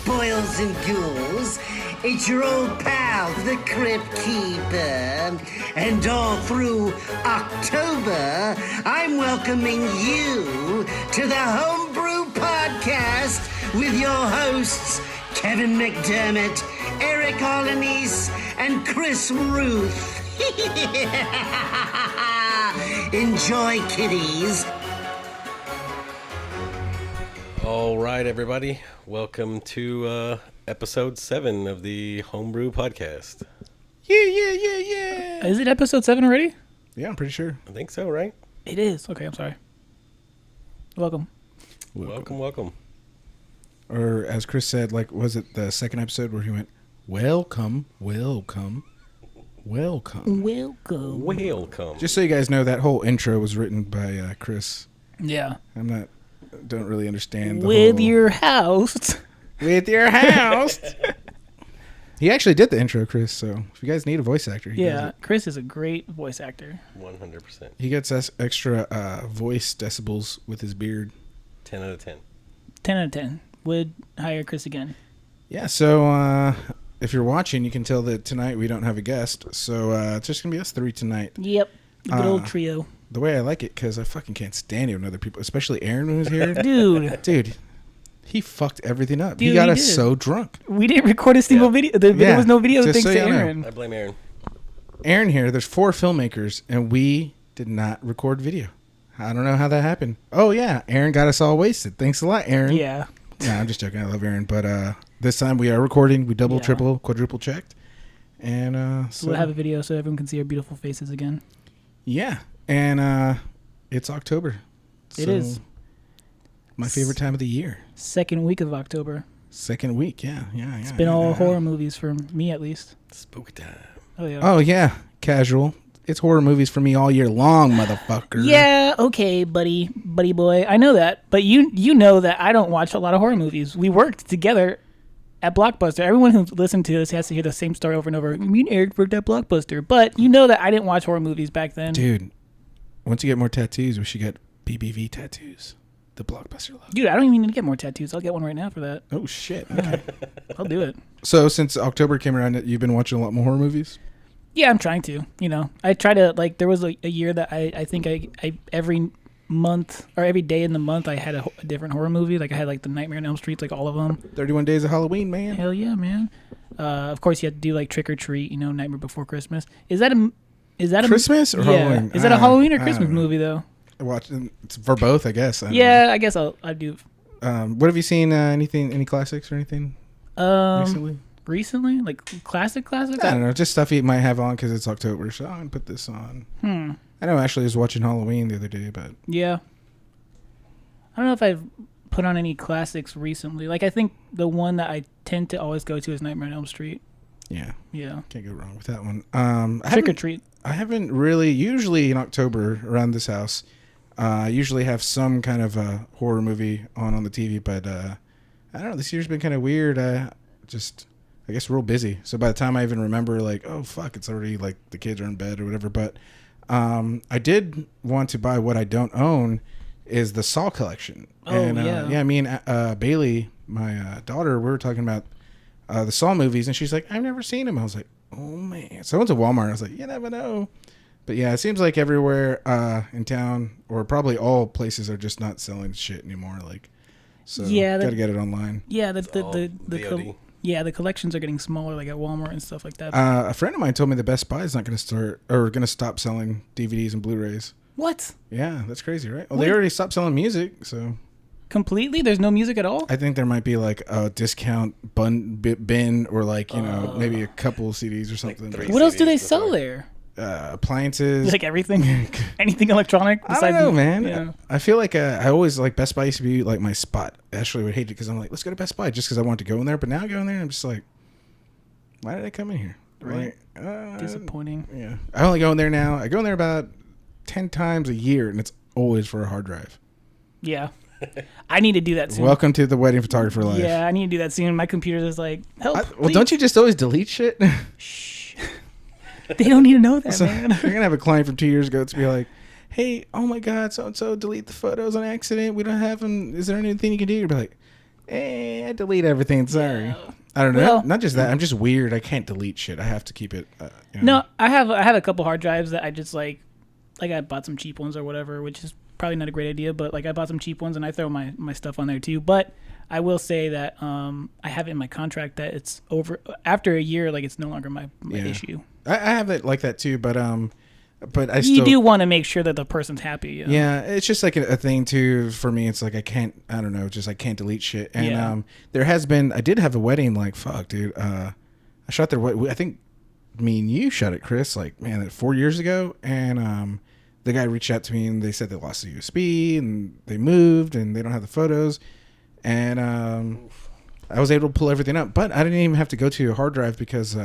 boils and ghouls. It's your old pal, the Crypt Keeper. And all through October, I'm welcoming you to the HomeBrew Podcast with your hosts, Kevin McDermott, Eric Alanice, and Chris Ruth. Enjoy, kiddies. All right, everybody. Welcome to episode 7 of the HomeBrew Podcast. Yeah. Is it episode 7 already? Yeah, I'm pretty sure. I think so, right? It is. Okay, I'm sorry. Welcome. Welcome. Or as Chris said, like, was it the second episode where he went, welcome. Just so you guys know, that whole intro was written by Chris. Yeah. Don't really understand With your house. He actually did the intro, Chris, so if you guys need a voice actor, he does it. Chris is a great voice actor. 100%. He gets us extra voice decibels with his beard. 10 out of 10. 10 out of 10. Would hire Chris again. Yeah, so if you're watching, you can tell that tonight we don't have a guest, so it's just going to be us three tonight. Yep. The good old trio. The way I like it, because I fucking can't stand it when other people, especially Aaron when he was here. Dude, he fucked everything up. Dude, he got us so drunk. We didn't record a single video. There was no video thanks to Aaron. I blame Aaron. Aaron here, there's 4 filmmakers, and we did not record video. I don't know how that happened. Oh, yeah, Aaron got us all wasted. Thanks a lot, Aaron. Yeah. Nah, I'm just joking. I love Aaron. But this time we are recording. We double, triple, quadruple checked. And so we'll have a video so everyone can see our beautiful faces again. Yeah. And it's October. It is. My favorite time of the year. Second week of October. Second week, yeah. It's been all horror movies for me, at least. Spooky time. Oh, yeah. Casual. It's horror movies for me all year long, motherfucker. Yeah, okay, buddy boy. I know that. But you know that I don't watch a lot of horror movies. We worked together at Blockbuster. Everyone who listened to this has to hear the same story over and over. Me and Eric worked at Blockbuster. But you know that I didn't watch horror movies back then. Dude, once you get more tattoos, we should get BBV tattoos. The Blockbuster logo. Dude, I don't even need to get more tattoos. I'll get one right now for that. Oh, shit. Okay. I'll do it. So since October came around, you've been watching a lot more horror movies? Yeah, I'm trying to. You know, I try to, like, there was a year that I think I every month or every day in the month I had a different horror movie. Like I had like the Nightmare on Elm Street, like all of them. 31 Days of Halloween, man. Hell yeah, man. Of course, you have to do like Trick or Treat, you know, Nightmare Before Christmas. Is that a Christmas or Halloween? Is that a Halloween or Christmas movie though? It's for both, I guess. I guess I do. What have you seen? Any classics or anything recently? Like classic? I don't know, just stuff you might have on because it's October, so I'm going to put this on. I know Ashley was watching Halloween the other day, but... Yeah. I don't know if I've put on any classics recently. Like, I think the one that I tend to always go to is Nightmare on Elm Street. Yeah. Yeah. Can't go wrong with that one. Trick or Treat. I haven't really... Usually in October, around this house, I usually have some kind of a horror movie on the TV, but I don't know, this year's been kind of weird. I guess real busy. So by the time I even remember, like, oh, fuck, it's already, like, the kids are in bed or whatever. But I did want to buy what I don't own is the Saw collection. Oh, and, yeah. Me and Bailey, my daughter, we were talking about the Saw movies, and she's like, I've never seen them. I was like, oh, man. So I went to Walmart. I was like, you never know. But, yeah, it seems like everywhere in town, or probably all places, are just not selling shit anymore. Like, so got to get it online. Yeah, the collections are getting smaller, like at Walmart and stuff like that. A friend of mine told me the Best Buy is not going to stop selling DVDs and Blu-rays. What? Yeah, that's crazy, right? Well, they already stopped selling music, so... Completely? There's no music at all? I think there might be like a discount bin or like, maybe a couple CDs or something. Like what else do they sell there? Appliances. Like everything? Anything electronic? I don't know, man. Yeah. I feel like I always, like, Best Buy used to be like my spot. Ashley would hate it because I'm like, let's go to Best Buy just because I want to go in there. But now I go in there and I'm just like, why did I come in here? Right. Disappointing. Yeah. I only go in there now. I go in there about 10 times a year, and it's always for a hard drive. Yeah. I need to do that soon. Welcome to the wedding photographer life. Yeah, I need to do that soon. My computer is like, help. Well, don't you just always delete shit? Shh. They don't need to know that, man. You're going to have a client from 2 years ago to be like, hey, oh my God, so-and-so delete the photos on accident. We don't have them. Is there anything you can do? You'll be like, I delete everything. Sorry. Yeah. I don't know. Well- not just that. I'm just weird. I can't delete shit. I have to keep it. No, I have a couple hard drives that I just like I bought some cheap ones or whatever, which is probably not a great idea, but like I bought some cheap ones and I throw my stuff on there too. But I will say that I have it in my contract that it's over after a year, like it's no longer my issue. I have it like that too, but I You still do want to make sure that the person's happy. You know? Yeah, it's just like a thing too for me. It's like I don't know, just I can't delete shit. And I did have a wedding. Like fuck, dude. I shot their I think me and you shot it, Chris. Like man, 4 years ago, and the guy reached out to me and they said they lost the USB and they moved and they don't have the photos, and I was able to pull everything up, but I didn't even have to go to a hard drive because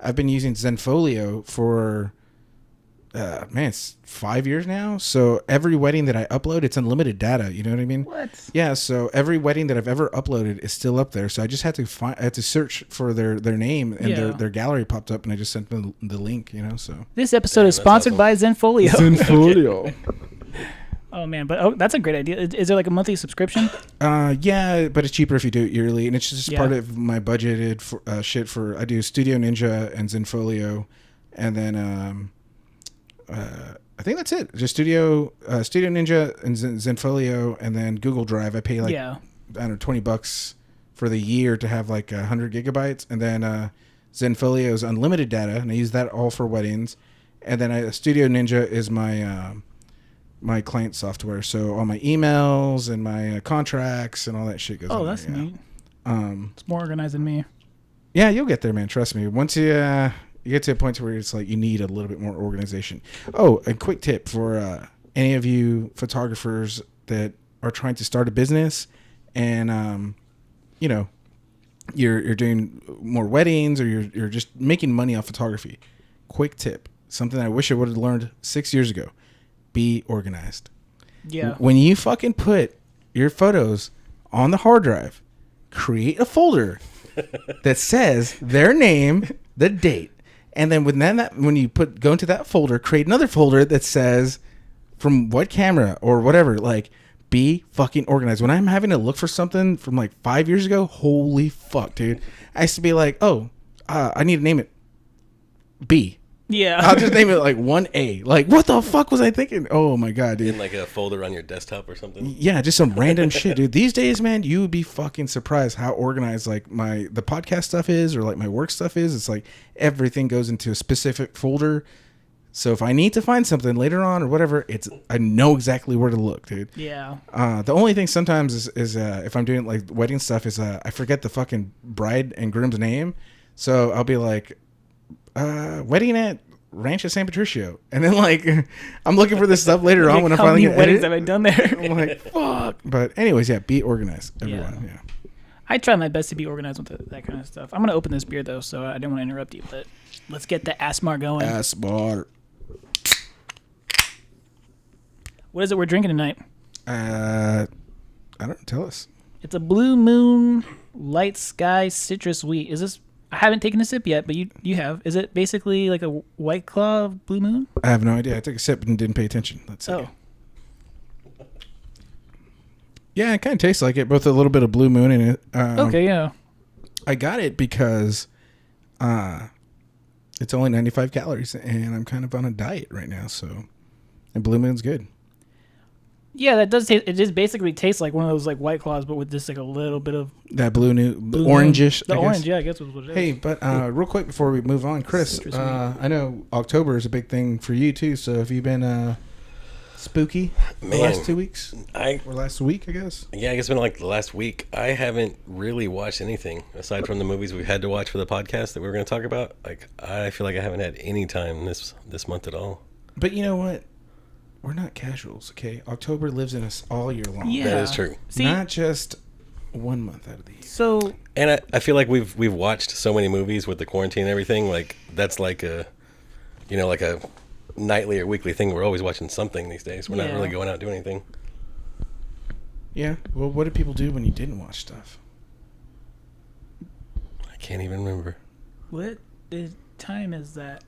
I've been using Zenfolio for. It's 5 years now. So every wedding that I upload, it's unlimited data. You know what I mean? What? Yeah. So every wedding that I've ever uploaded is still up there. So I just had to I had to search for their name and their gallery popped up, and I just sent them the link. You know. So This episode is sponsored by Zenfolio. Zenfolio. Oh man, but that's a great idea. Is there like a monthly subscription? Yeah, but it's cheaper if you do it yearly, and it's just part of my budgeted shit for. I do Studio Ninja and Zenfolio, and then I think that's it. Just Studio Ninja and Zenfolio, and then Google Drive. I pay like I don't know, $20 for the year to have like 100 gigabytes, and then Zenfolio is unlimited data, and I use that all for weddings. And then Studio Ninja is my my client software, so all my emails and my contracts and all that shit goes. Oh, on that's there, neat. It's more organized than me. Yeah, you'll get there, man. Trust me. Once you get to a point where it's like you need a little bit more organization. Oh, a quick tip for any of you photographers that are trying to start a business and you're doing more weddings or you're just making money off photography. Quick tip, something I wish I would have learned 6 years ago. Be organized. Yeah. When you fucking put your photos on the hard drive, create a folder that says their name, the date. And then when you go into that folder, create another folder that says from what camera or whatever. Like, be fucking organized. When I'm having to look for something from like 5 years ago, holy fuck, dude. I used to be like, I need to name it B. Yeah. I'll just name it like 1A. Like, what the fuck was I thinking? Oh my god, dude. In like a folder on your desktop or something. Yeah, just some random shit, dude. These days, man, you would be fucking surprised how organized like the podcast stuff is or like my work stuff is. It's like everything goes into a specific folder. So if I need to find something later on or whatever, I know exactly where to look, dude. Yeah. The only thing sometimes is if I'm doing like wedding stuff is I forget the fucking bride and groom's name. So I'll be like, wedding at Rancho San Patricio, and then like I'm looking for this stuff later on when I'm finally how many weddings have I done there? I'm like, fuck. But anyways, yeah, be organized, everyone. Yeah. I try my best to be organized with that kind of stuff. I'm gonna open this beer though, so I didn't want to interrupt you, but let's get the Asmar going. Asmar. What is it we're drinking tonight? I don't tell us. It's a Blue Moon Light Sky Citrus Wheat. Is this? I haven't taken a sip yet, but you have. Is it basically like a White Claw Blue Moon? I have no idea. I took a sip and didn't pay attention. Let's see. Oh. Yeah, it kind of tastes like it. Both a little bit of Blue Moon in it. Okay, yeah. I got it because it's only 95 calories, and I'm kind of on a diet right now. So, and Blue Moon's good. Yeah, that does taste. It just basically tastes like one of those like White Claws, but with just like a little bit of That blue Blue orangish. Moon. The I orange, guess. yeah, I guess was what it is. Hey, but real quick before we move on, Chris, Citrus I know October is a big thing for you too. So have you been spooky the last 2 weeks? Or last week, I guess. Yeah, I guess it's been like the last week. I haven't really watched anything aside from the movies we had to watch for the podcast that we were going to talk about. Like, I feel like I haven't had any time this month at all. But you know what? We're not casuals, okay? October lives in us all year long. Yeah. That is true. See, Not just 1 month out of the year. so And I feel like we've watched so many movies with the quarantine and everything. Like, that's like a nightly or weekly thing. We're always watching something these days. We're not really going out doing anything. Yeah. Well, what did people do when you didn't watch stuff? I can't even remember. what time is that?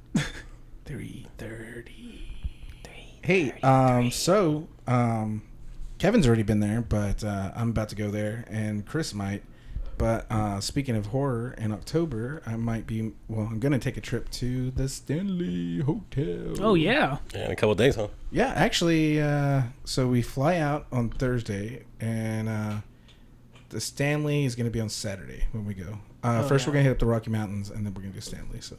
3:30. Hey, Kevin's already been there, but I'm about to go there, and Chris might. But speaking of horror, in October, I'm going to take a trip to the Stanley Hotel. Oh, yeah. Yeah, in a couple of days, huh? Yeah, actually, so we fly out on Thursday, and the Stanley is going to be on Saturday when we go. First, we're going to hit up the Rocky Mountains, and then we're going to do Stanley. So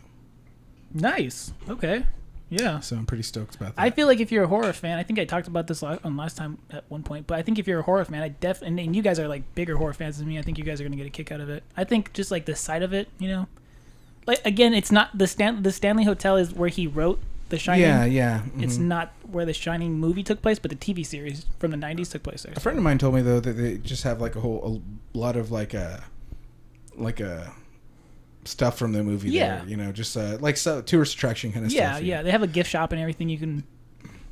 Nice. Okay. Yeah. I'm pretty stoked about that. I feel like if you're a horror fan, I think I talked about this on last time at one point, but I think if you're a horror fan, and you guys are like bigger horror fans than me, I think you guys are going to get a kick out of it. I think just like the sight of it, you know? Like, again, it's not the Stanley Hotel is where he wrote The Shining. Yeah. Mm-hmm. It's not where The Shining movie took place, but the TV series from the 90s took place there. A friend of mine told me, though, that they just have like a lot of like a stuff from the movie there, you know, just tourist attraction kind of stuff. Yeah, they have a gift shop and everything. You can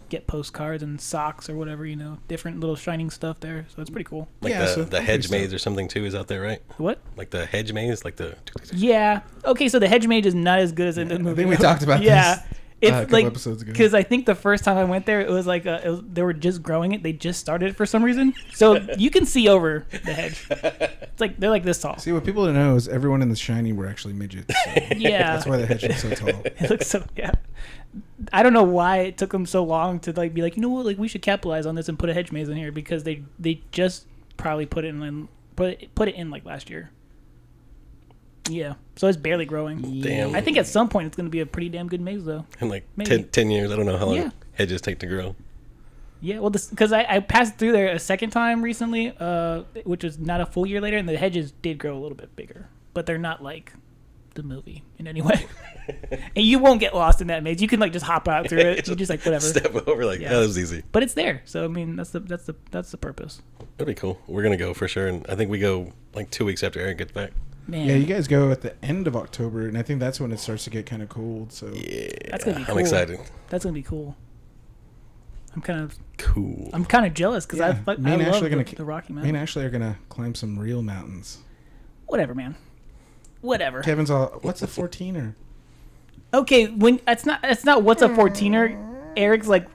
get postcards and socks or whatever, you know, different little Shining stuff there. So it's pretty cool. Like the hedge maze or something too is out there, right? What? Like the hedge maze, like the. Yeah. Okay, so the hedge maze is not as good as in the movie. I think we talked about this. Yeah. It's a couple episodes ago. Because I think the first time I went there, it was like they were just growing it. They just started it for some reason, so you can see over the hedge. It's like they're like this tall. See, what people don't know is everyone in The Shining were actually midgets. So Yeah, that's why the hedge was so tall. it looks so. Yeah, I don't know why it took them so long to like be like, you know what, like we should capitalize on this and put a hedge maze in here, because they just probably put it in like last year. Yeah, so it's barely growing. Damn. I think at some point it's going to be a pretty damn good maze, though. In like Maybe. 10 years, I don't know how long Yeah. hedges take to grow. Yeah, well, because I passed through there a second time recently, which was not a full year later, and the hedges did grow a little bit bigger, but they're not like the movie in any way. And you won't get lost in that maze. You can like just hop out through it. You just like whatever. Step over, like, Yeah. that was easy. But it's there, so I mean that's the purpose. That'd be cool. We're gonna go for sure, and I think we go like 2 weeks after Eric gets back. Man, Yeah, you guys go at the end of October, and I think that's when it starts to get kind of cold. So Yeah, That's gonna be cool. I'm excited. That's gonna be cool. I'm kind of jealous because Yeah, I me and love Ashley are the Rocky me and Mountains. Ashley are gonna climb some real mountains. Whatever, man. Whatever. Kevin's all, what's a 14er? Okay, when it's not what's a 14er. Eric's like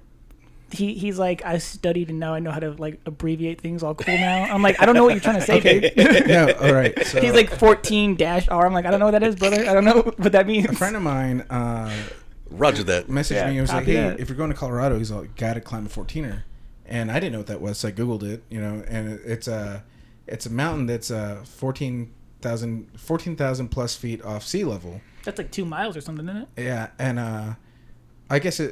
he's like, I studied and now I know how to like abbreviate things all cool now. I'm like, I don't know what you're trying to say, dude. No, all right. So He's like 14-R. I'm like, I don't know what that is, brother. I don't know what that means. a friend of mine Roger that. messaged Yeah, me and was like, copy hey, that. if you're going to Colorado, he's like, gotta climb a 14er. And I didn't know what that was, so I Googled it, you know, and it's a mountain that's 14,000 plus feet off sea level. That's like 2 miles or something, isn't it? Yeah, and I guess I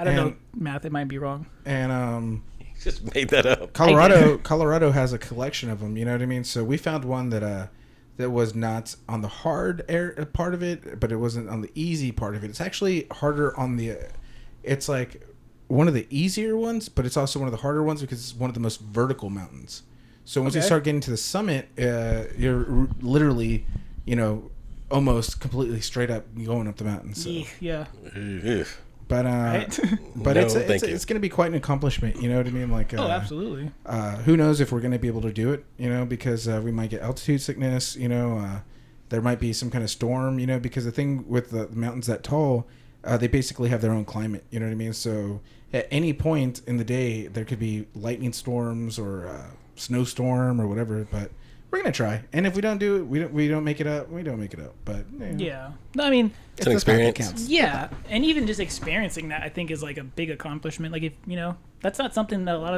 don't know math. It might be wrong. And Just made that up. Colorado has a collection of them. You know what I mean? So we found one that was not on the hard part of it, but it wasn't on the easy part of it. It's actually harder on the. It's like one of the easier ones, but it's also one of the harder ones because it's one of the most vertical mountains. So once you start getting to the summit, you're literally, you know, almost completely straight up going up the mountain. So. Yeah. Ugh. But Right? but No, it's thank you. going to be quite an accomplishment. You know what I mean? Like Oh, absolutely. who knows if we're going to be able to do it? You know, because we might get altitude sickness. You know, there might be some kind of storm. You know, because the thing with the mountains that tall, they basically have their own climate. You know what I mean? So at any point in the day, there could be lightning storms or snowstorm or whatever. But we're gonna try. And if we don't do it, we don't make it up. We don't make it up. But Yeah. No, I mean, It's an the fact that experience. counts. yeah, and even just experiencing that, I think, is like a big accomplishment. Like, if you know, that's not something that a lot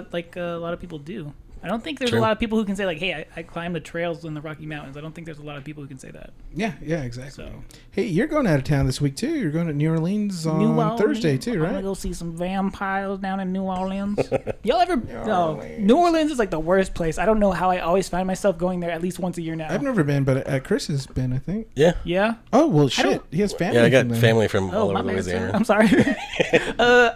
of people do. I don't think there's True. a lot of people who can say like, "Hey, I climbed the trails in the Rocky Mountains." I don't think there's a lot of people who can say that. Yeah, exactly. So, Hey, you're going out of town this week too. You're going to New Orleans on Thursday too, I'm gonna right? go see some vampires down in New Orleans. Y'all ever? No, New Orleans is like the worst place. I don't know how I always find myself going there at least once a year now. I've never been, but Chris has been, I think. Yeah. Yeah. Oh well, shit. don't- He has family. Yeah, I got from there. family from Oh, all my over bad, Louisiana. sir. I'm sorry.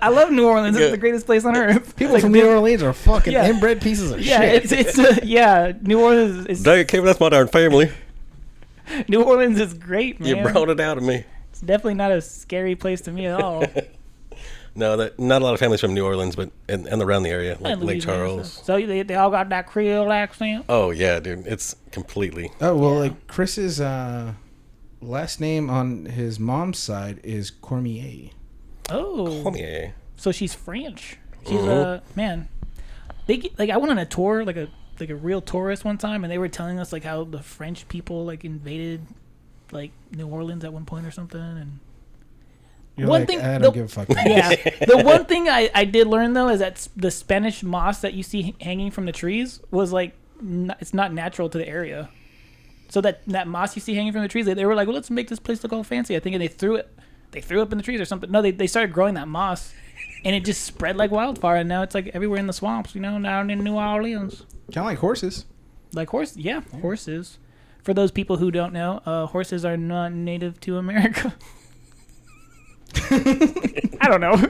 I love New Orleans. It's Yeah. the greatest place on earth. People Like, from New Orleans are fucking Yeah. inbred pieces of Yeah, shit. it's yeah. New Orleans is Dang, Kevin, that's my darn family. New Orleans is great, man. You brought it out of me. It's definitely not a scary place to me at all. No, not a lot of families from New Orleans, but and around the area, like And Lake Louisiana Charles. stuff. So they all got that Creole accent. Oh yeah, dude, it's completely. Oh well, like Chris's last name on his mom's side is Cormier. Oh, Cormier. so she's French. She's Mhm. man. like I went on a tour, like a real tourist one time, and they were telling us like how the French people like invaded like New Orleans at one point or something, and You're like, I don't give a fuck. yeah. The one thing I did learn though is that the Spanish moss that you see hanging from the trees was like it's not natural to the area. So that moss you see hanging from the trees, they were like, well, let's make this place look all fancy. I think, and they threw up in the trees or something. No, they started growing that moss, and it just spread like wildfire, and now it's like everywhere in the swamps, down in New Orleans. Kind of like horses. Like horses. For those people who don't know, horses are not native to America. I don't know.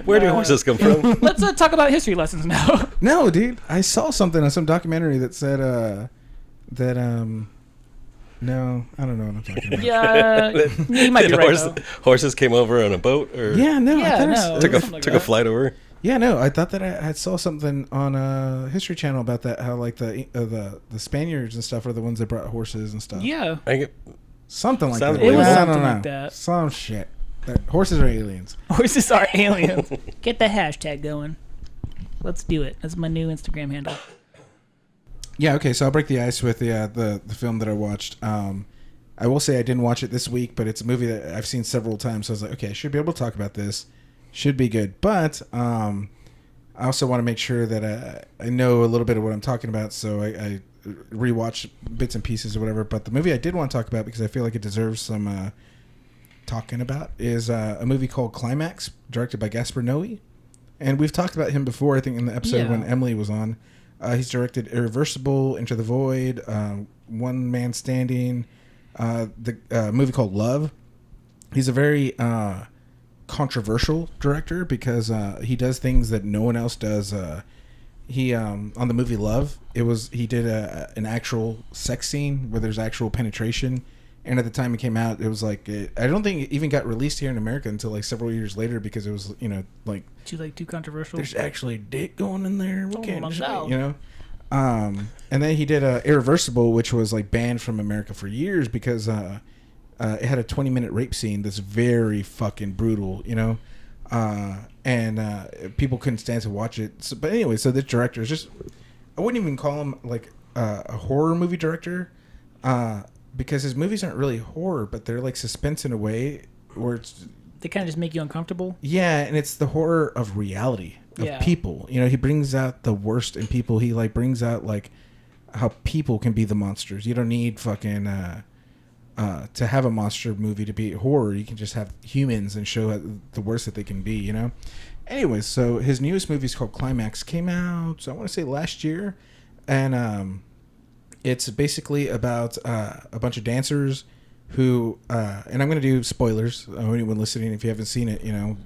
Where do horses come from? Let's talk about history lessons now. No, dude. I saw something on some documentary that said no, I don't know what I'm talking about. Yeah, you might be right. Horses came over on a boat, or Yeah, no. Yeah, I no. took a flight over. Yeah, no. I thought that I saw something on a History Channel about that. How like the Spaniards and stuff are the ones that brought horses and stuff. Yeah, Something like Sounds that. It was I something don't know. like that. Some shit. Horses are aliens. horses are aliens. Get the hashtag going. Let's do it. That's my new Instagram handle. Yeah, okay, so I'll break the ice with the film that I watched. I will say I didn't watch it this week, but it's a movie that I've seen several times, so I was like, okay, I should be able to talk about this. Should be good. But I also want to make sure that I know a little bit of what I'm talking about, so I rewatch bits and pieces or whatever. But the movie I did want to talk about, because I feel like it deserves some talking about, is a movie called Climax, directed by Gaspar Noé. And we've talked about him before, I think, in the episode when Emily was on. He's directed Irreversible, Into the Void, One Man Standing, the movie called Love. He's a very controversial director because he does things that no one else does. He on the movie Love, he did an actual sex scene where there's actual penetration. And at the time it came out, it was like I don't think it even got released here in America until like several years later, because it was like Too controversial. there's actually dick going in there. We can't my show God. it, you know. And then he did Irreversible, which was like banned from America for years because it had a 20-minute rape scene that's very fucking brutal, you know. And people couldn't stand to watch it. So, but anyway, so this director is just, I wouldn't even call him like a horror movie director. Because his movies aren't really horror, but they're like suspense in a way where They kind of just make you uncomfortable. Yeah, and it's the horror of reality of people. You know, he brings out the worst in people. He like brings out like how people can be the monsters. You don't need fucking to have a monster movie to be horror. You can just have humans and show the worst that they can be. You know. Anyways, so his newest movie is called Climax. Came out, I want to say last year, and it's basically about a bunch of dancers who, and I'm going to do spoilers. Anyone listening, if you haven't seen it, I'm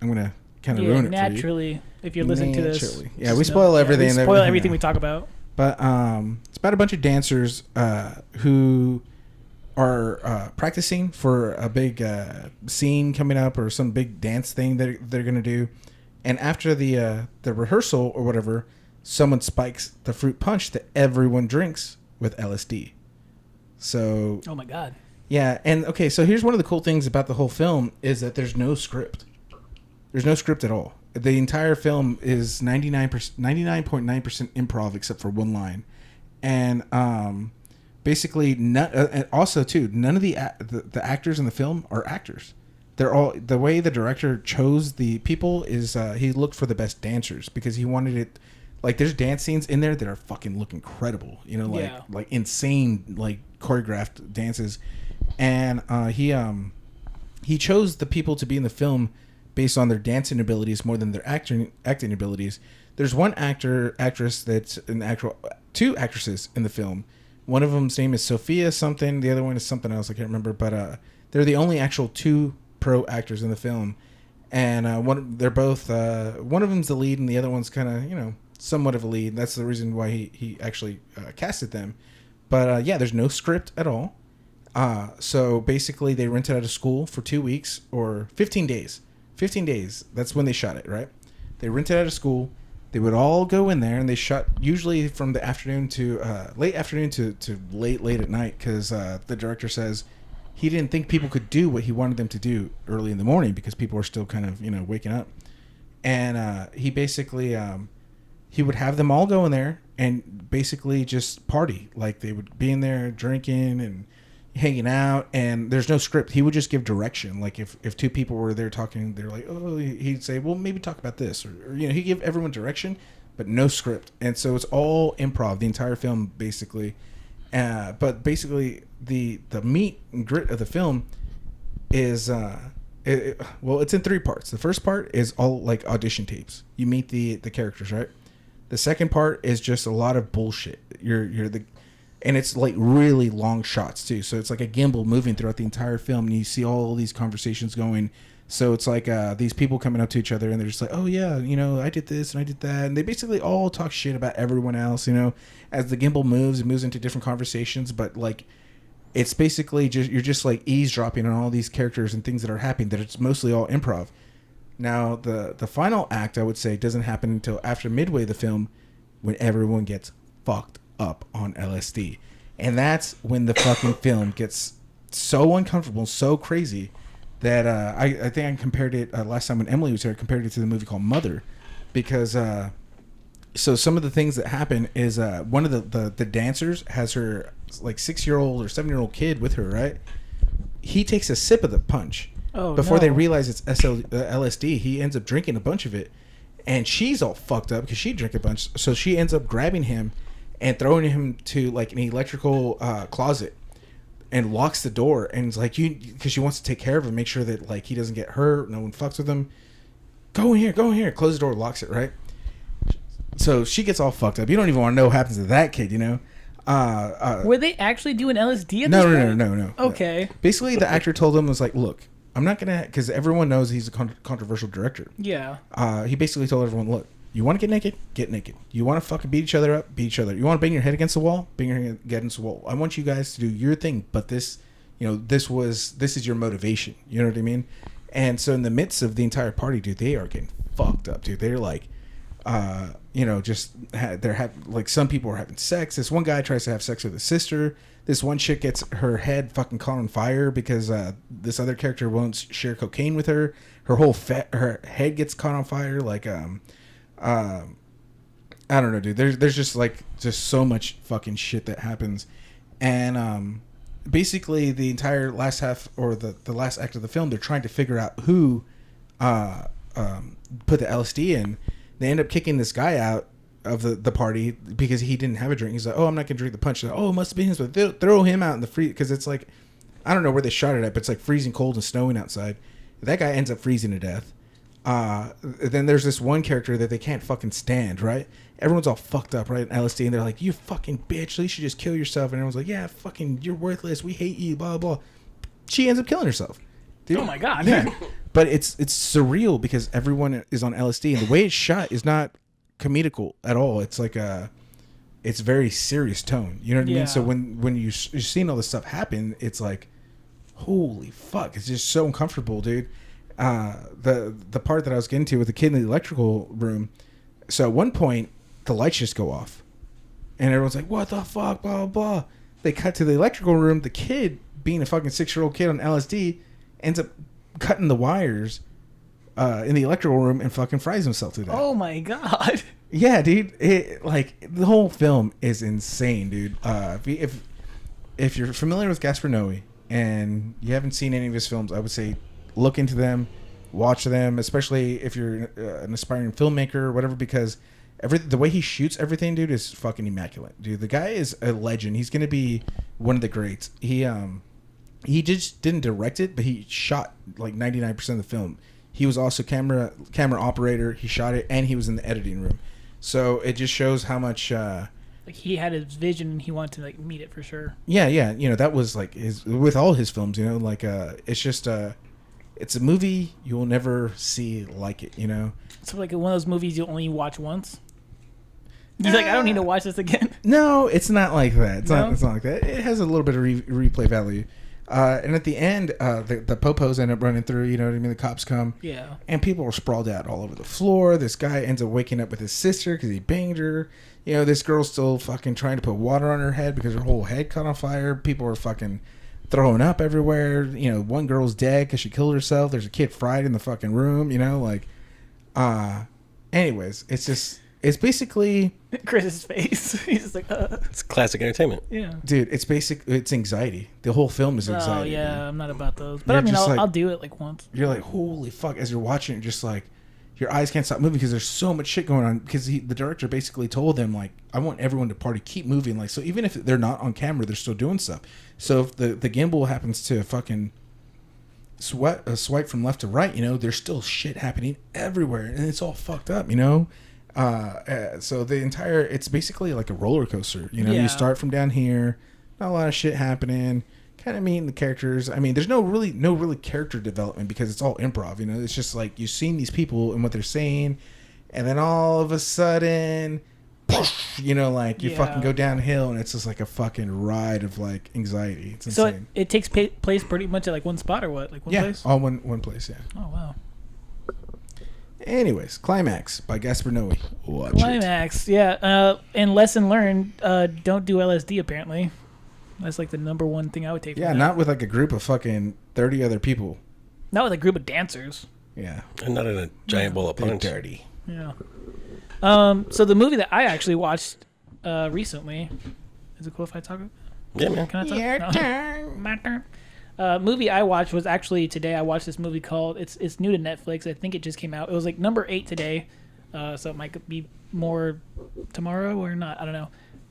going to kind of ruin it naturally, for you. If you're listening to this. Yeah, we spoil everything. We spoil everything we talk about. But it's about a bunch of dancers who are practicing for a big scene coming up or some big dance thing that they're going to do. And after the rehearsal or whatever, someone spikes the fruit punch that everyone drinks with LSD. So, oh my God. Yeah, and okay, so here's one of the cool things about the whole film is that there's no script. There's no script at all. The entire film is 99.9% improv except for one line. And basically, and also too, none of the actors in the film are actors. They're all, the way the director chose the people is he looked for the best dancers because he wanted it. Like, there's dance scenes in there that are fucking look incredible, like insane, like choreographed dances, and he chose the people to be in the film based on their dancing abilities more than their acting abilities. There's one actress that's two actresses in the film. One of them's name is Sophia something, the other one is something else I can't remember, but they're the only actual two pro actors in the film, and they're both one of them's the lead and the other one's kind of somewhat of a lead. That's the reason why he actually casted them. But yeah, there's no script at all. So basically they rented out a school for 2 weeks or 15 days. 15 days. That's when they shot it, right? They rented out a school. They would all go in there and they shot usually from the afternoon to late afternoon to late at night because the director says he didn't think people could do what he wanted them to do early in the morning because people are still kind of, waking up. And he basically... he would have them all go in there and basically just party. Like they would be in there drinking and hanging out, and there's no script. He would just give direction. Like if two people were there talking, they're like, oh, he'd say, well, maybe talk about this, or he'd give everyone direction, but no script. And so it's all improv, the entire film basically. But basically the meat and grit of the film is it's in 3 parts. The first part is all like audition tapes. You meet the characters, right? The second part is just a lot of bullshit. And it's like really long shots too. So it's like a gimbal moving throughout the entire film, and you see all these conversations going. So it's like these people coming up to each other, and they're just like, oh yeah, I did this and I did that. And they basically all talk shit about everyone else, as the gimbal moves, it moves into different conversations. But like, it's basically you're just like eavesdropping on all these characters and things that are happening, that it's mostly all improv. Now, the final act, I would say, doesn't happen until after midway of the film, when everyone gets fucked up on LSD. And that's when the fucking film gets so uncomfortable, so crazy, that I think I compared it last time when Emily was here, I compared it to the movie called Mother. Because, so some of the things that happen is one of the dancers has her like 6-year-old or 7-year-old kid with her, right? He takes a sip of the punch. Before they realize it's LSD, he ends up drinking a bunch of it, and she's all fucked up because she drank a bunch. So she ends up grabbing him and throwing him to like an electrical closet, and locks the door, and is like, because she wants to take care of him, make sure that like he doesn't get hurt, no one fucks with him. Go in here. Close the door, locks it, right? So she gets all fucked up. You don't even want to know what happens to that kid, Were they actually doing LSD at no, this no, point? no. Okay. Basically, the actor told him, was like, look, I'm not going to, because everyone knows he's a controversial director. Yeah. He basically told everyone, look, you want to get naked? Get naked. You want to fucking beat each other up? Beat each other. You want to bang your head against the wall? Bang your head against the wall. I want you guys to do your thing, but this is your motivation. You know what I mean? And so in the midst of the entire party, dude, they are getting fucked up, dude. They're like, like some people are having sex. This one guy tries to have sex with his sister. This one chick gets her head fucking caught on fire because this other character won't share cocaine with her. Her head gets caught on fire. Like I don't know, dude. There's just so much fucking shit that happens, and basically the entire last half, or the last act of the film, they're trying to figure out who put the LSD in. They end up kicking this guy out of the party because he didn't have a drink. He's like, oh, I'm not gonna drink the punch. Like, oh, it must have been his. But they'll throw him out in the freeze, because it's like, I don't know where they shot it at, but it's like freezing cold and snowing outside. That guy ends up freezing to death. Then there's this one character that they can't fucking stand, right? Everyone's all fucked up, right? LSD, and they're like, you fucking bitch, you should just kill yourself. And everyone's like, yeah, fucking, you're worthless, we hate you, blah, blah. She ends up killing herself. Dude, oh my God. Yeah. But it's surreal because everyone is on LSD, and the way it's shot is not comedical at all. It's like it's very serious tone. You know what I mean? So when you're seeing all this stuff happen, it's like, holy fuck, it's just so uncomfortable, dude. The part that I was getting to with the kid in the electrical room. So at one point, the lights just go off, and everyone's like, "What the fuck?" Blah blah blah. They cut to the electrical room. The kid, being a fucking 6-year-old kid on LSD, ends up cutting the wires in the electrical room and fucking fries himself to death. Oh my God. Yeah, dude. The whole film is insane, dude. If you're familiar with Gaspar Noé and you haven't seen any of his films, I would say look into them, watch them, especially if you're an aspiring filmmaker or whatever, because the way he shoots everything, dude, is fucking immaculate. Dude, the guy is a legend. He's gonna be one of the greats. He just didn't direct it, but he shot like 99% of the film. He was also camera operator. He shot it, and he was in the editing room. So it just shows how much like he had his vision and he wanted to like meet it for sure. Yeah. That was like with all his films. It's just it's a movie you will never see like it. So like one of those movies you'll only watch once. He's like, I don't need to watch this again. No, it's not like that. It's No? not like that. It has a little bit of replay value. And at the end, the popos end up running through. You know what I mean? The cops come. Yeah. And people are sprawled out all over the floor. This guy ends up waking up with his sister because he banged her. This girl's still fucking trying to put water on her head because her whole head caught on fire. People are fucking throwing up everywhere. One girl's dead because she killed herself. There's a kid fried in the fucking room. Anyways, it's just It's basically, Chris's face. He's just like, It's classic entertainment. yeah. dude. It's anxiety. The whole film is Oh anxiety. yeah, dude. I'm not about those. But You're I mean, just like- I'll do it like once. You're like, holy fuck! As you're watching, you're just like, your eyes can't stop moving because there's so much shit going on. Because the director basically told them like, I want everyone to party, keep moving. Like, so even if they're not on camera, they're still doing stuff. So if the gimbal happens to fucking swipe from left to right, you know, there's still shit happening everywhere, and it's all fucked up, you know. So the entire, it's basically like a roller coaster. You know, Yeah. you start from down here, not a lot of shit happening. Kind of meeting the characters. I mean, there's no really character development because it's all improv. You know, it's just like you've seen these people and what they're saying, and then all of a sudden, you know, like you Yeah. fucking go downhill, and it's just like a fucking ride of like anxiety. It's So insane. it takes place pretty much at like one spot or what? Like one Yeah, place? all one place. Yeah. Oh wow. Anyways, Climax by Gaspar Noé. Watch it. Climax. Yeah. And lesson learned: don't do LSD. Apparently, that's like the number one thing I would take. From Yeah, that. not with like a group of fucking 30 other people. Not with a group of dancers. Yeah, And not in a giant bowl of they're punch. dirty. Yeah. So the movie that I actually watched recently, is it cool if I talk? Yeah, man. Can I talk? Your No. turn. My turn. Movie I watched was actually today. I watched this movie called it's new to Netflix. I think it just came out. It was like number 8 today, so it might be more tomorrow or not. I don't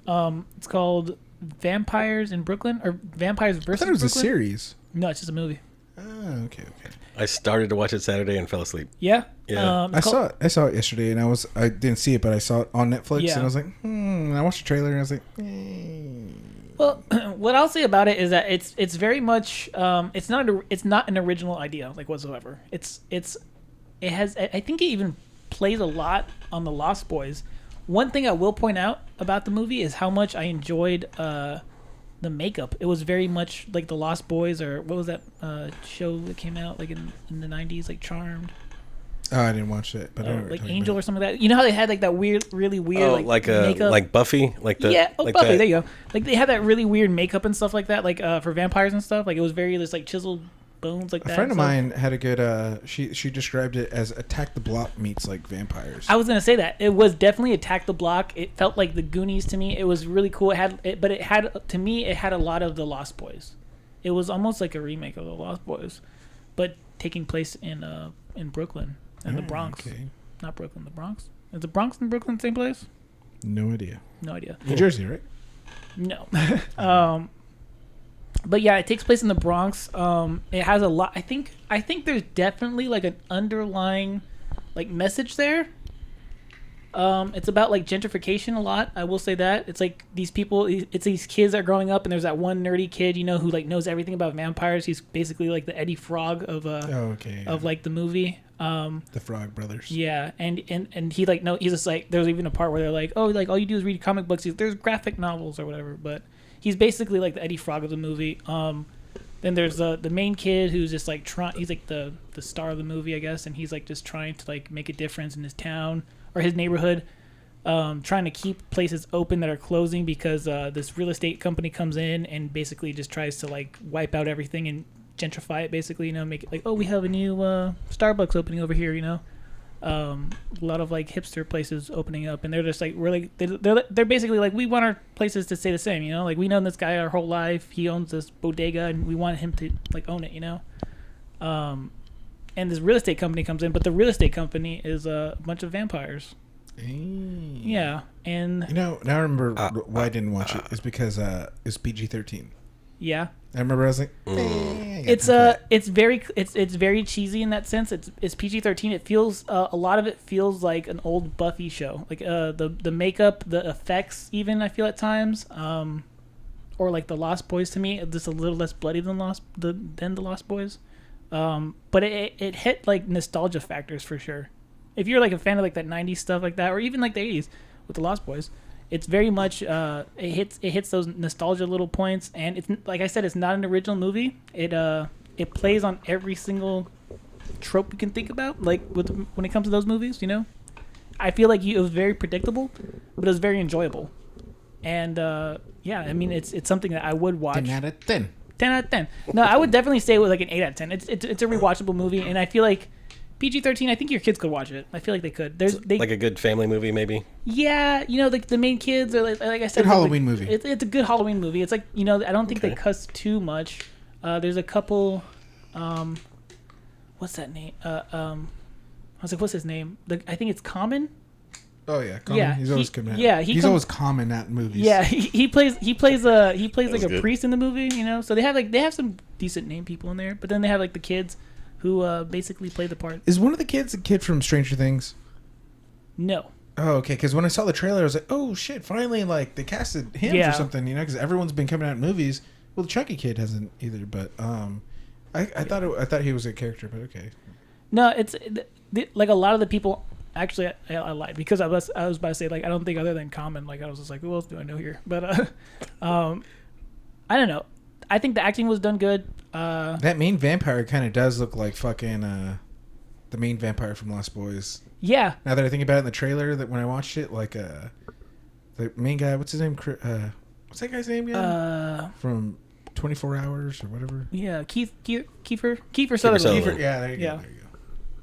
know. It's called Vampires in Brooklyn or Vampires I versus thought it was Brooklyn. a series. No, it's just a movie. Oh, okay. I started to watch it Saturday and fell asleep. Yeah. Yeah. It's called- I saw it yesterday, and I didn't see it, but I saw it on Netflix, Yeah. and I was like, And I watched the trailer, and I was like, Well, what I'll say about it is that it's very much it's not an original idea like whatsoever. It has I think it even plays a lot on the Lost Boys. One thing I will point out about the movie is how much I enjoyed the makeup. It was very much like the Lost Boys, or what was that show that came out like in the 90s, like Charmed, Oh, I didn't watch it, but I know what you're like talking Angel about. or something like that. You know how they had like that really weird Oh, like makeup. like Buffy, like the Yeah, like Buffy. that. There you go. Like they had that really weird makeup and stuff like that, like for vampires and stuff. Like it was very just like chiseled bones like A that. friend of and stuff. mine had a good. She described it as Attack the Block meets like vampires. I was gonna say that it was definitely Attack the Block. It felt like the Goonies to me. It was really cool. But it had to me it had a lot of the Lost Boys. It was almost like a remake of the Lost Boys, but taking place in Brooklyn and the Bronx. Okay. Not Brooklyn, the Bronx. Is the Bronx and Brooklyn the same place? No idea. No idea. New Jersey, right? No. But yeah, it takes place in the Bronx. It has a lot. I think there's definitely like an underlying like message there. It's about like gentrification a lot. I will say that it's like these people. It's these kids that are growing up, and there's that one nerdy kid, you know, who like knows everything about vampires. He's basically like the Eddie Frog of Okay. of like the movie. the Frog Brothers. Yeah, and he like no, he's just like there's even a part where they're like, oh, like all you do is read comic books. There's graphic novels or whatever, but he's basically like the Eddie Frog of the movie. Then there's the main kid who's just like he's like the star of the movie, I guess, and he's like just trying to like make a difference in his town or his neighborhood, trying to keep places open that are closing because this real estate company comes in and basically just tries to like wipe out everything and gentrify it, basically, you know, make it like, oh, we have a new Starbucks opening over here, you know. A lot of like hipster places opening up, and they're just like really they're basically like, we want our places to stay the same, you know, like we know this guy our whole life, he owns this bodega and we want him to like own it, you know. And this real estate company comes in, but the real estate company is a bunch of vampires. Yeah, and You know, now I remember why I didn't watch it. It's because it's PG-13. yeah, I remember I was like, it's very cheesy in that sense. It's PG-13. It feels a lot of it feels like an old Buffy show, like the makeup, the effects, even I feel at times, or like the Lost Boys to me, just a little less bloody than the Lost Boys. But it hit like nostalgia factors for sure. If you're like a fan of like that 90s stuff like that, or even like the 80s with the Lost Boys, it's very much it hits those nostalgia little points, and it's like I said, it's not an original movie. It plays on every single trope you can think about, like when it comes to those movies, you know. I feel like it was very predictable, but it was very enjoyable, and yeah, I mean it's something that I would watch. 10 out of 10. 10 out of 10. No, I would definitely say it was like an 8 out of 10. It's a rewatchable movie, and I feel like PG-13. I think your kids could watch it. I feel like they could. Like a good family movie, maybe. Yeah, like the main kids are like I said. Good Halloween movie. It's a good Halloween movie. It's like I don't think they cuss too much. There's a couple. What's that name? I was like, what's his name? I think it's Common. Oh yeah, Common. Yeah, He's always coming. He's always common at movies. Yeah, he plays like a good. priest in the movie. So they have some decent name people in there, but then they have like the kids who basically play the part. Is one of the kids a kid from Stranger Things? No. Oh, okay. Because when I saw the trailer, I was like, "Oh shit! Finally, like they casted him for something." Because everyone's been coming out in movies. Well, the Chucky kid hasn't either, but I thought he was a character, but okay. No, it's like a lot of the people. Actually, I lied because I was about to say like I don't think other than Common. Like I was just like, who else do I know here? But I don't know. I think the acting was done good. That main vampire kind of does look like fucking the main vampire from Lost Boys. Yeah. Now that I think about it in the trailer, that when I watched it, like the main guy, what's his name? What's that guy's name again? From 24 Hours or whatever. Yeah, Kiefer Sutherland. Sutherland. Yeah, there you Yeah. go. There you go.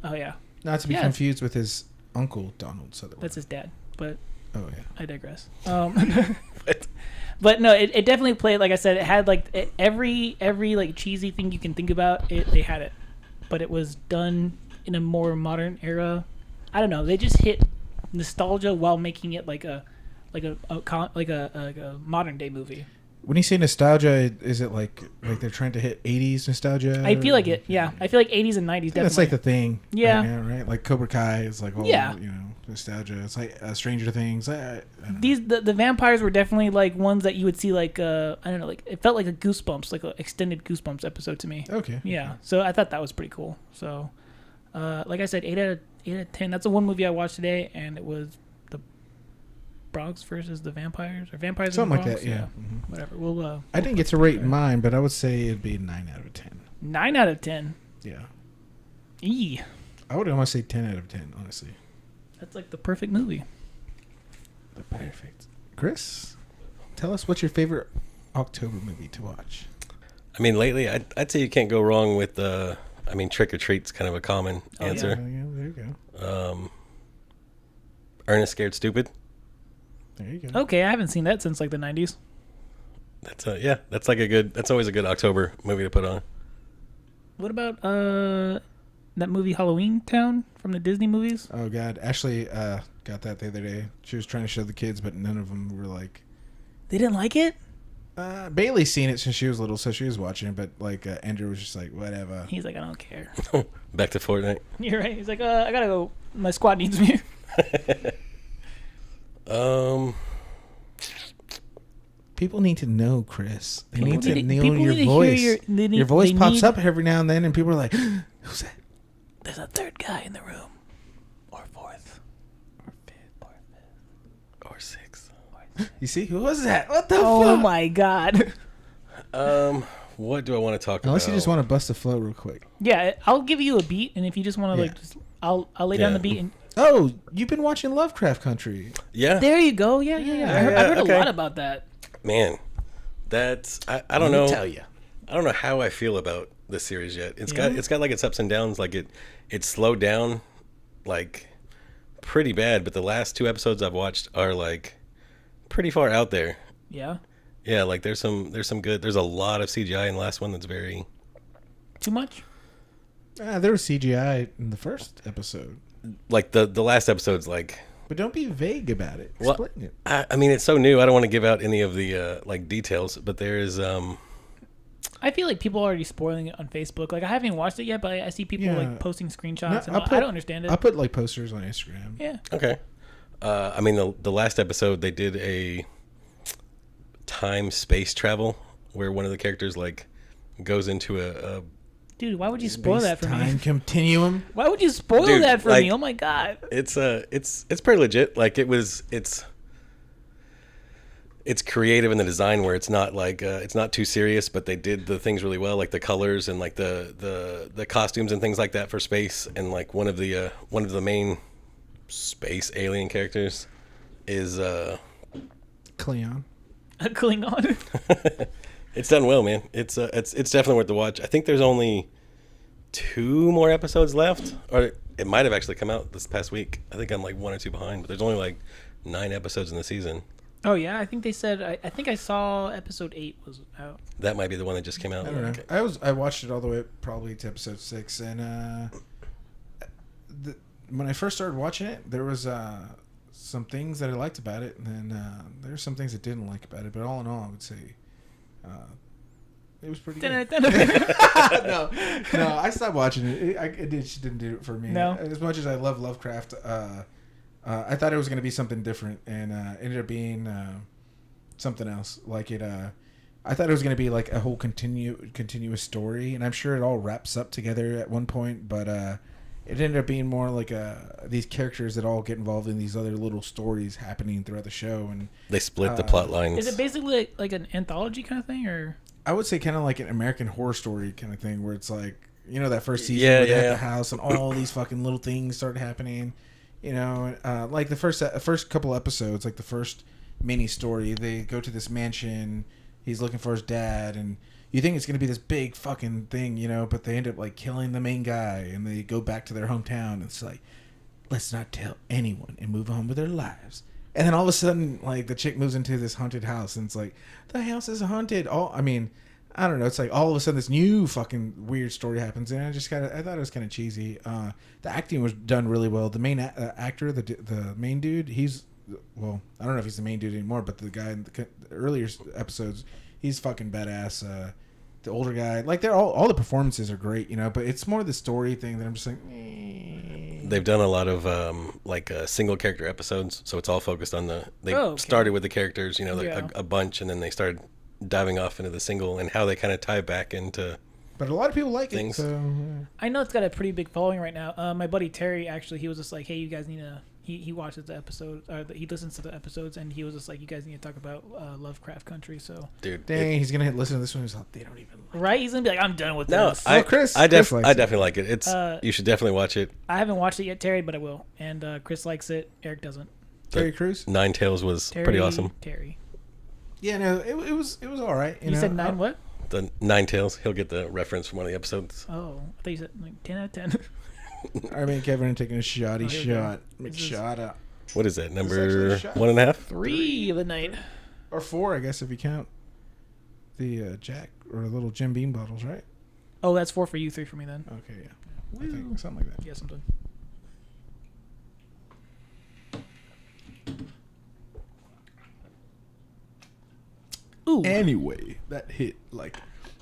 Oh yeah. Not to be confused with his uncle Donald Sutherland. That's his dad, but oh yeah. I digress. But no, it definitely played. Like I said, it had like every like cheesy thing you can think about. They had it, but it was done in a more modern era. I don't know. They just hit nostalgia while making it like a modern day movie. When you say nostalgia, is it like they're trying to hit 80s nostalgia? I feel like it. Yeah, I feel like 80s and 90s. Definitely. That's like the thing. Yeah. Right now, right? Like Cobra Kai is like Yeah. nostalgia. It's like Stranger Things. I don't know. The vampires were definitely like ones that you would see like I don't know, like it felt like a Goosebumps, like an extended Goosebumps episode to me. Okay. Yeah. So I thought that was pretty cool. So, like I said, 8 out of 10. That's the one movie I watched today, and it was the Bronx versus the vampires or vampires. Something in the like Bronx? that. Yeah. Whatever. We'll. I didn't get to rate mine, but I would say it'd be 9 out of 10. 9 out of 10. Yeah. E. I would almost say 10 out of 10, honestly. That's like the perfect movie. The perfect. Chris, tell us what's your favorite October movie to watch. I mean, lately, I'd say you can't go wrong with Trick or Treat's kind of a common answer. Yeah, there you go. Ernest Scared Stupid. There you go. Okay, I haven't seen that since like the 90s. That's always a good October movie to put on. What about that movie Halloween Town from the Disney movies? Oh God, Ashley got that the other day. She was trying to show the kids, but none of them were like. They didn't like it? Bailey's seen it since she was little, so she was watching it. But like Andrew was just like, whatever. He's like, I don't care. Back to Fortnite. You're right. He's like, I gotta go. My squad needs me. People need to know, Chris. They need to know people your need to voice. hear Your voice pops up every now and then, and people are like, "Who's that?" There's a third guy in the room, or fourth, or fifth, or sixth. You see, who was that? What the Oh fuck? my god. What do I want to talk Unless about? you just want to bust a flow real quick. Yeah, I'll give you a beat, and if you just want to I'll lay down the beat. And Oh, you've been watching Lovecraft Country. Yeah. there you go. Yeah. I heard okay. a lot about that. Man, that's I don't know. Tell you. I don't know how I feel about this series yet. It's got like its ups and downs. Like it slowed down, like pretty bad. But the last 2 episodes I've watched are like pretty far out there. Yeah. Yeah, like there's some good. There's a lot of CGI in the last one that's very Too much? There was CGI in the first episode. like the last episode's like. But don't be vague about it. Well, Explain it. I mean, it's so new. I don't want to give out any of the like details, but there is I feel like people are already spoiling it on Facebook. Like I haven't even watched it yet, but I see people like posting screenshots, and I don't understand it. I'll put like posters on Instagram. Yeah. okay. I mean, the last episode they did a time space travel where one of the characters like goes into a Dude, why would you spoil that for Time me? continuum. Why would you spoil Dude, that for like, me? Oh my god. it's pretty legit. Like it's creative in the design where it's not like it's not too serious, but they did the things really well, like the colors and like the costumes and things like that for space. And like one of the main space alien characters is Cleon. A Klingon. it's done well, man. It's definitely worth the watch. I think there's only 2 more episodes left, or It might have actually come out this past week. I think I'm like 1 or 2 behind, but there's only like 9 episodes in the season. Oh yeah, I think they said. I think I saw episode 8 was out. That might be the one that just came out. I don't know. I watched it all the way probably to episode 6, and when I first started watching it, there was some things that I liked about it, and then there were some things I didn't like about it. But all in all, I would say it was pretty good. no, I stopped watching it. It just didn't do it for me. No. As much as I love Lovecraft, I thought it was going to be something different, and ended up being something else. Like it, I thought it was going to be like a whole continuous story, and I'm sure it all wraps up together at one point. But it ended up being more like these characters that all get involved in these other little stories happening throughout the show, and They split the plot lines. Is it basically like an anthology kind of thing, or? I would say kind of like an American Horror Story kind of thing, where it's like, you know, that first season Yeah, where they had yeah. the house and all these fucking little things started happening. You know, like the first couple episodes, like the first mini story, they go to this mansion. He's looking for his dad, and you think it's gonna be this big fucking thing, you know, but they end up like killing the main guy, and they go back to their hometown. And it's like, let's not tell anyone and move on with their lives. And then all of a sudden, like, the chick moves into this haunted house, and it's like, the house is haunted. I don't know. It's like all of a sudden this new fucking weird story happens, and I thought it was kind of cheesy. The acting was done really well. The main actor, the main dude, well, I don't know if he's the main dude anymore, but the guy in the earlier episodes, he's fucking badass. The older guy, like, they're all the performances are great, you know, but it's more the story thing that I'm just like, They've done a lot of single character episodes, so it's all focused on they started with the characters, you know, a bunch, and then they started diving off into the single and how they kind of tie back into. But a lot of people like things. it. So, I know it's got a pretty big following right now. My buddy Terry, actually, he was just like, hey, you guys need to. He watches the episode, he listens to the episodes, and he was just like, you guys need to talk about Lovecraft Country. So, Dude, dang, he's gonna listen to this one. He's like, they don't even. Right? He's gonna be like, I'm done with No, this. Chris I likes it. definitely like it. It's you should definitely watch it. I haven't watched it yet, Terry, but I will. And Chris likes it. Eric doesn't. Terry Crews. Nine Tails was pretty awesome. Terry. Yeah, no, it was all right. You said 9 what? The Nine Tails. He'll get the reference from one of the episodes. Oh, I thought you said like 10 out of 10. I mean, Kevin taking a shoddy here we go. shot. McShot up. What is that? actually Number a shot. 1.5? 3 of the night. Or 4, I guess, if you count the Jack or little Jim Beam bottles, right? Oh, that's 4 for you, 3 for me then. Okay, yeah. I think something like that. Yeah, something. Ooh. Anyway, that hit like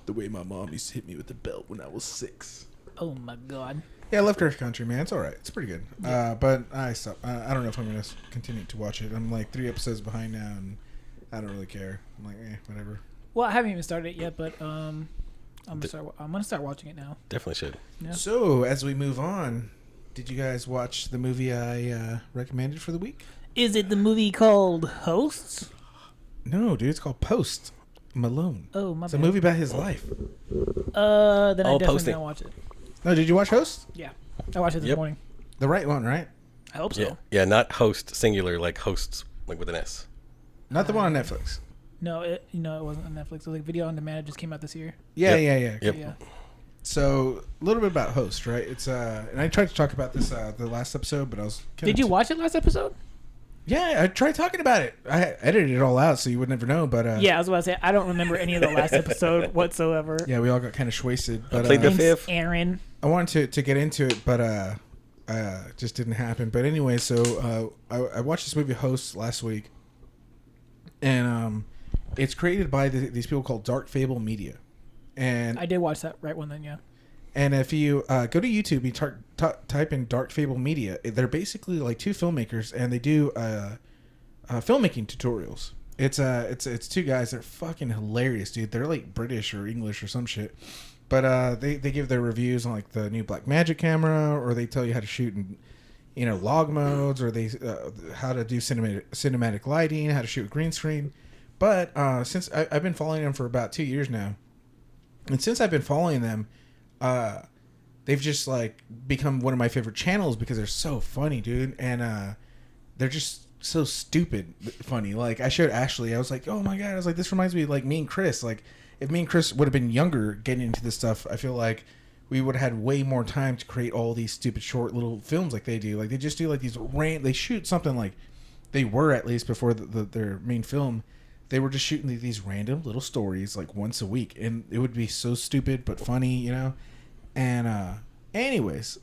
the way my mom used to hit me with the belt when I was 6. Oh my god. Yeah, Lovecraft Country, man. It's all right. It's pretty good. But I stopped. I don't know if I'm going to continue to watch it. I'm like 3 episodes behind now, and I don't really care. I'm like, whatever. Well, I haven't even started it yet, but I'm gonna start watching it now. Definitely should. Yeah. So, as we move on, did you guys watch the movie I recommended for the week? Is it the movie called Hosts? No, dude. It's called Post Malone. Oh, my It's bad. a movie about his life. Then I Oh, definitely Posting. gonna watch it. No, did you watch Host? Yeah, I watched it this Yep. morning. The right one, right? I hope so. Yeah, not host singular, like hosts like with an S. Not the one on Netflix. No, it wasn't on Netflix. It was like Video on Demand. It just came out this year. Yeah, Yep. yeah. Yep. Yeah. So, a little bit about Host, right? It's and I tried to talk about this the last episode, but I was Did you watch it last episode? Yeah, I tried talking about it. I edited it all out so you would never know, but Yeah, I was about to say I don't remember any of the last episode whatsoever. yeah, we all got kind of wasted. But played the Thanks, fifth. Aaron. I wanted to get into it, but just didn't happen. But anyway, so I watched this movie Host last week, and it's created by these people called Dark Fable Media, and I did watch that right one then. Yeah. And if you go to YouTube, you type in Dark Fable Media. They're basically like 2 filmmakers, and they do filmmaking tutorials. It's 2 guys. They're fucking hilarious, dude. They're like British or English or some shit. But they give their reviews on like the new Blackmagic camera, or they tell you how to shoot in log modes, or they how to do cinematic lighting, how to shoot with green screen. But since I've been following them for about 2 years now, and since I've been following them, they've just like become one of my favorite channels because they're so funny, dude, and they're just so stupid funny. Like, I showed Ashley, I was like, oh my god, I was like, this reminds me of like me and Chris. Like, if me and Chris would have been younger getting into this stuff, I feel like we would have had way more time to create all these stupid short little films like they do. Like they just do like these they shoot something like they were at least before their main film. They were just shooting these random little stories like once a week, and it would be so stupid but funny, you know. And anyways,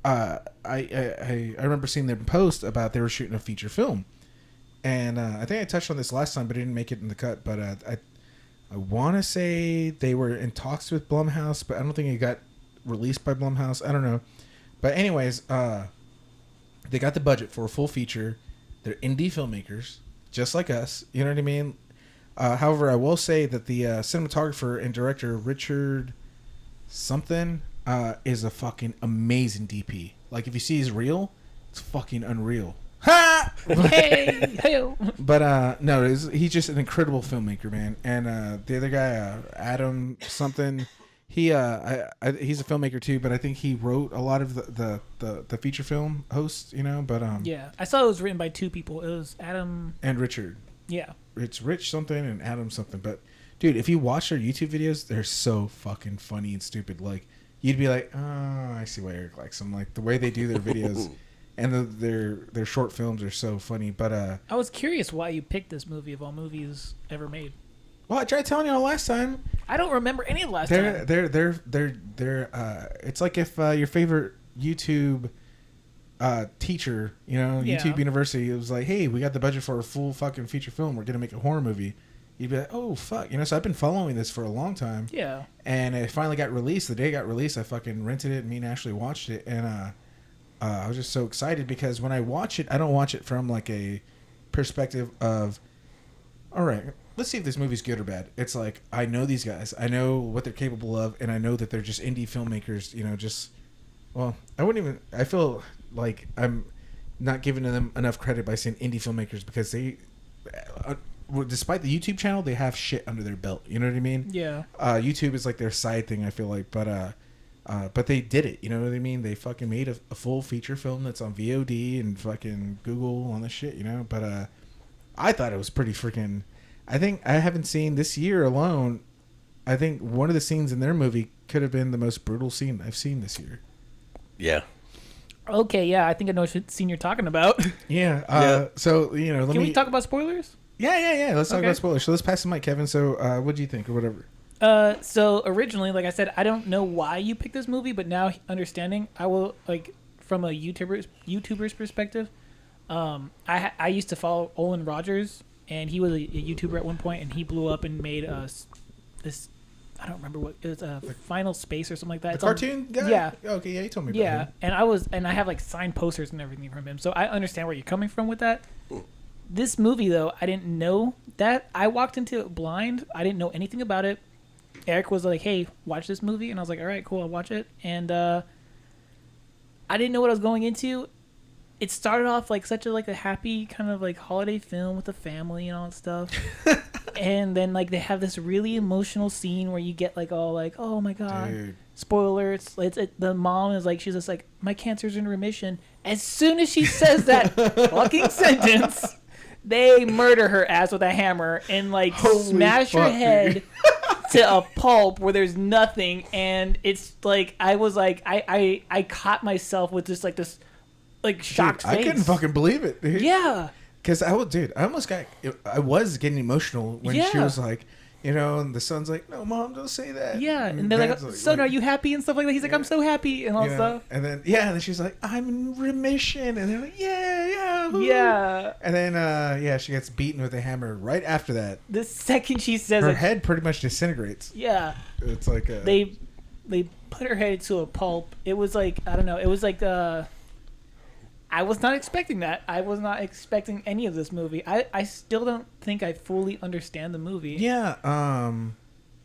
I remember seeing them post about they were shooting a feature film, and I think I touched on this last time, but I didn't make it in the cut. But I want to say they were in talks with Blumhouse, but I don't think it got released by Blumhouse. I don't know. But anyways, they got the budget for a full feature. They're indie filmmakers, just like us. You know what I mean? However, I will say that the cinematographer and director, Richard something, is a fucking amazing DP. Like, if you see his reel, it's fucking unreal. Ha! Hey! But no, he's just an incredible filmmaker, man. And the other guy, Adam something, he's a filmmaker too. But I think he wrote a lot of the feature film hosts, you know. But yeah, I saw it was written by two people. It was Adam and Richard. Yeah, it's Rich something and Adam something. But dude, if you watch their YouTube videos, they're so fucking funny and stupid. Like, you'd be like, oh, I see why Eric likes them. Like the way they do their videos. And their short films are so funny. But I was curious why you picked this movie of all movies ever made. Well, I tried telling you all last time. I don't remember any of the last time. They're it's like if your favorite YouTube teacher, you know, YouTube University, it was like, hey, we got the budget for a full fucking feature film. We're gonna make a horror movie. You'd be like, oh fuck, you know. So I've been following this for a long time. Yeah. And it finally got released. The day it got released, I fucking rented it. And me and Ashley watched it, and I was just so excited because when I watch it, I don't watch it from like a perspective of, all right, let's see if this movie's good or bad. It's like, I know these guys, I know what they're capable of, and I know that they're just indie filmmakers, you know, just, well, I feel like I'm not giving them enough credit by saying indie filmmakers because they, despite the YouTube channel, they have shit under their belt, you know what I mean? Yeah. YouTube is like their side thing, I feel like, but they did it, you know what I mean? They fucking made a full feature film that's on VOD and fucking Google on the shit, you know? But I thought it was pretty freaking... I think I haven't seen this year alone, I think one of the scenes in their movie could have been the most brutal scene I've seen this year. Yeah. Okay, yeah, I think I know what scene you're talking about. Yeah. So, you know, Can we talk about spoilers? Yeah. Let's talk about spoilers. So let's pass the mic, Kevin. So what do you think or whatever? So originally, like I said, I don't know why you picked this movie, but now understanding, I will, like, from a YouTuber's perspective, I used to follow Olin Rogers, and he was a YouTuber at one point, and he blew up and made this, I don't remember what, it was a Final Space or something like that. The cartoon guy? Yeah. Okay, yeah, he told me about him. And I have like signed posters and everything from him, so I understand where you're coming from with that. This movie, though, I didn't know that. I walked into it blind. I didn't know anything about it. Eric was like, hey, watch this movie. And I was like, all right, cool, I'll watch it. And I didn't know what I was going into. It started off like such a happy kind of like holiday film with the family and all that stuff. And then like they have this really emotional scene where you get like all like, oh my God. Dude. Spoilers. The mom is like, she's just like, my cancer's in remission. As soon as she says that fucking sentence, they murder her ass with a hammer and like smash her head to a pulp where there's nothing. And it's like, I was like, I caught myself with just like this like shocked face. I couldn't fucking believe it, dude. Yeah. Because I was getting emotional when she was like, you know, and the son's like, no, Mom, don't say that. Yeah. And they're like, son, are you happy and stuff like that? He's like, I'm so happy and all stuff. And then, and then she's like, I'm in remission. And they're like, yeah. Yeah. And then, she gets beaten with a hammer right after that. The second she says her head pretty much disintegrates. Yeah. It's like they put her head into a pulp. It was like, I don't know. It was like, I was not expecting that. I was not expecting any of this movie. I still don't think I fully understand the movie. Yeah,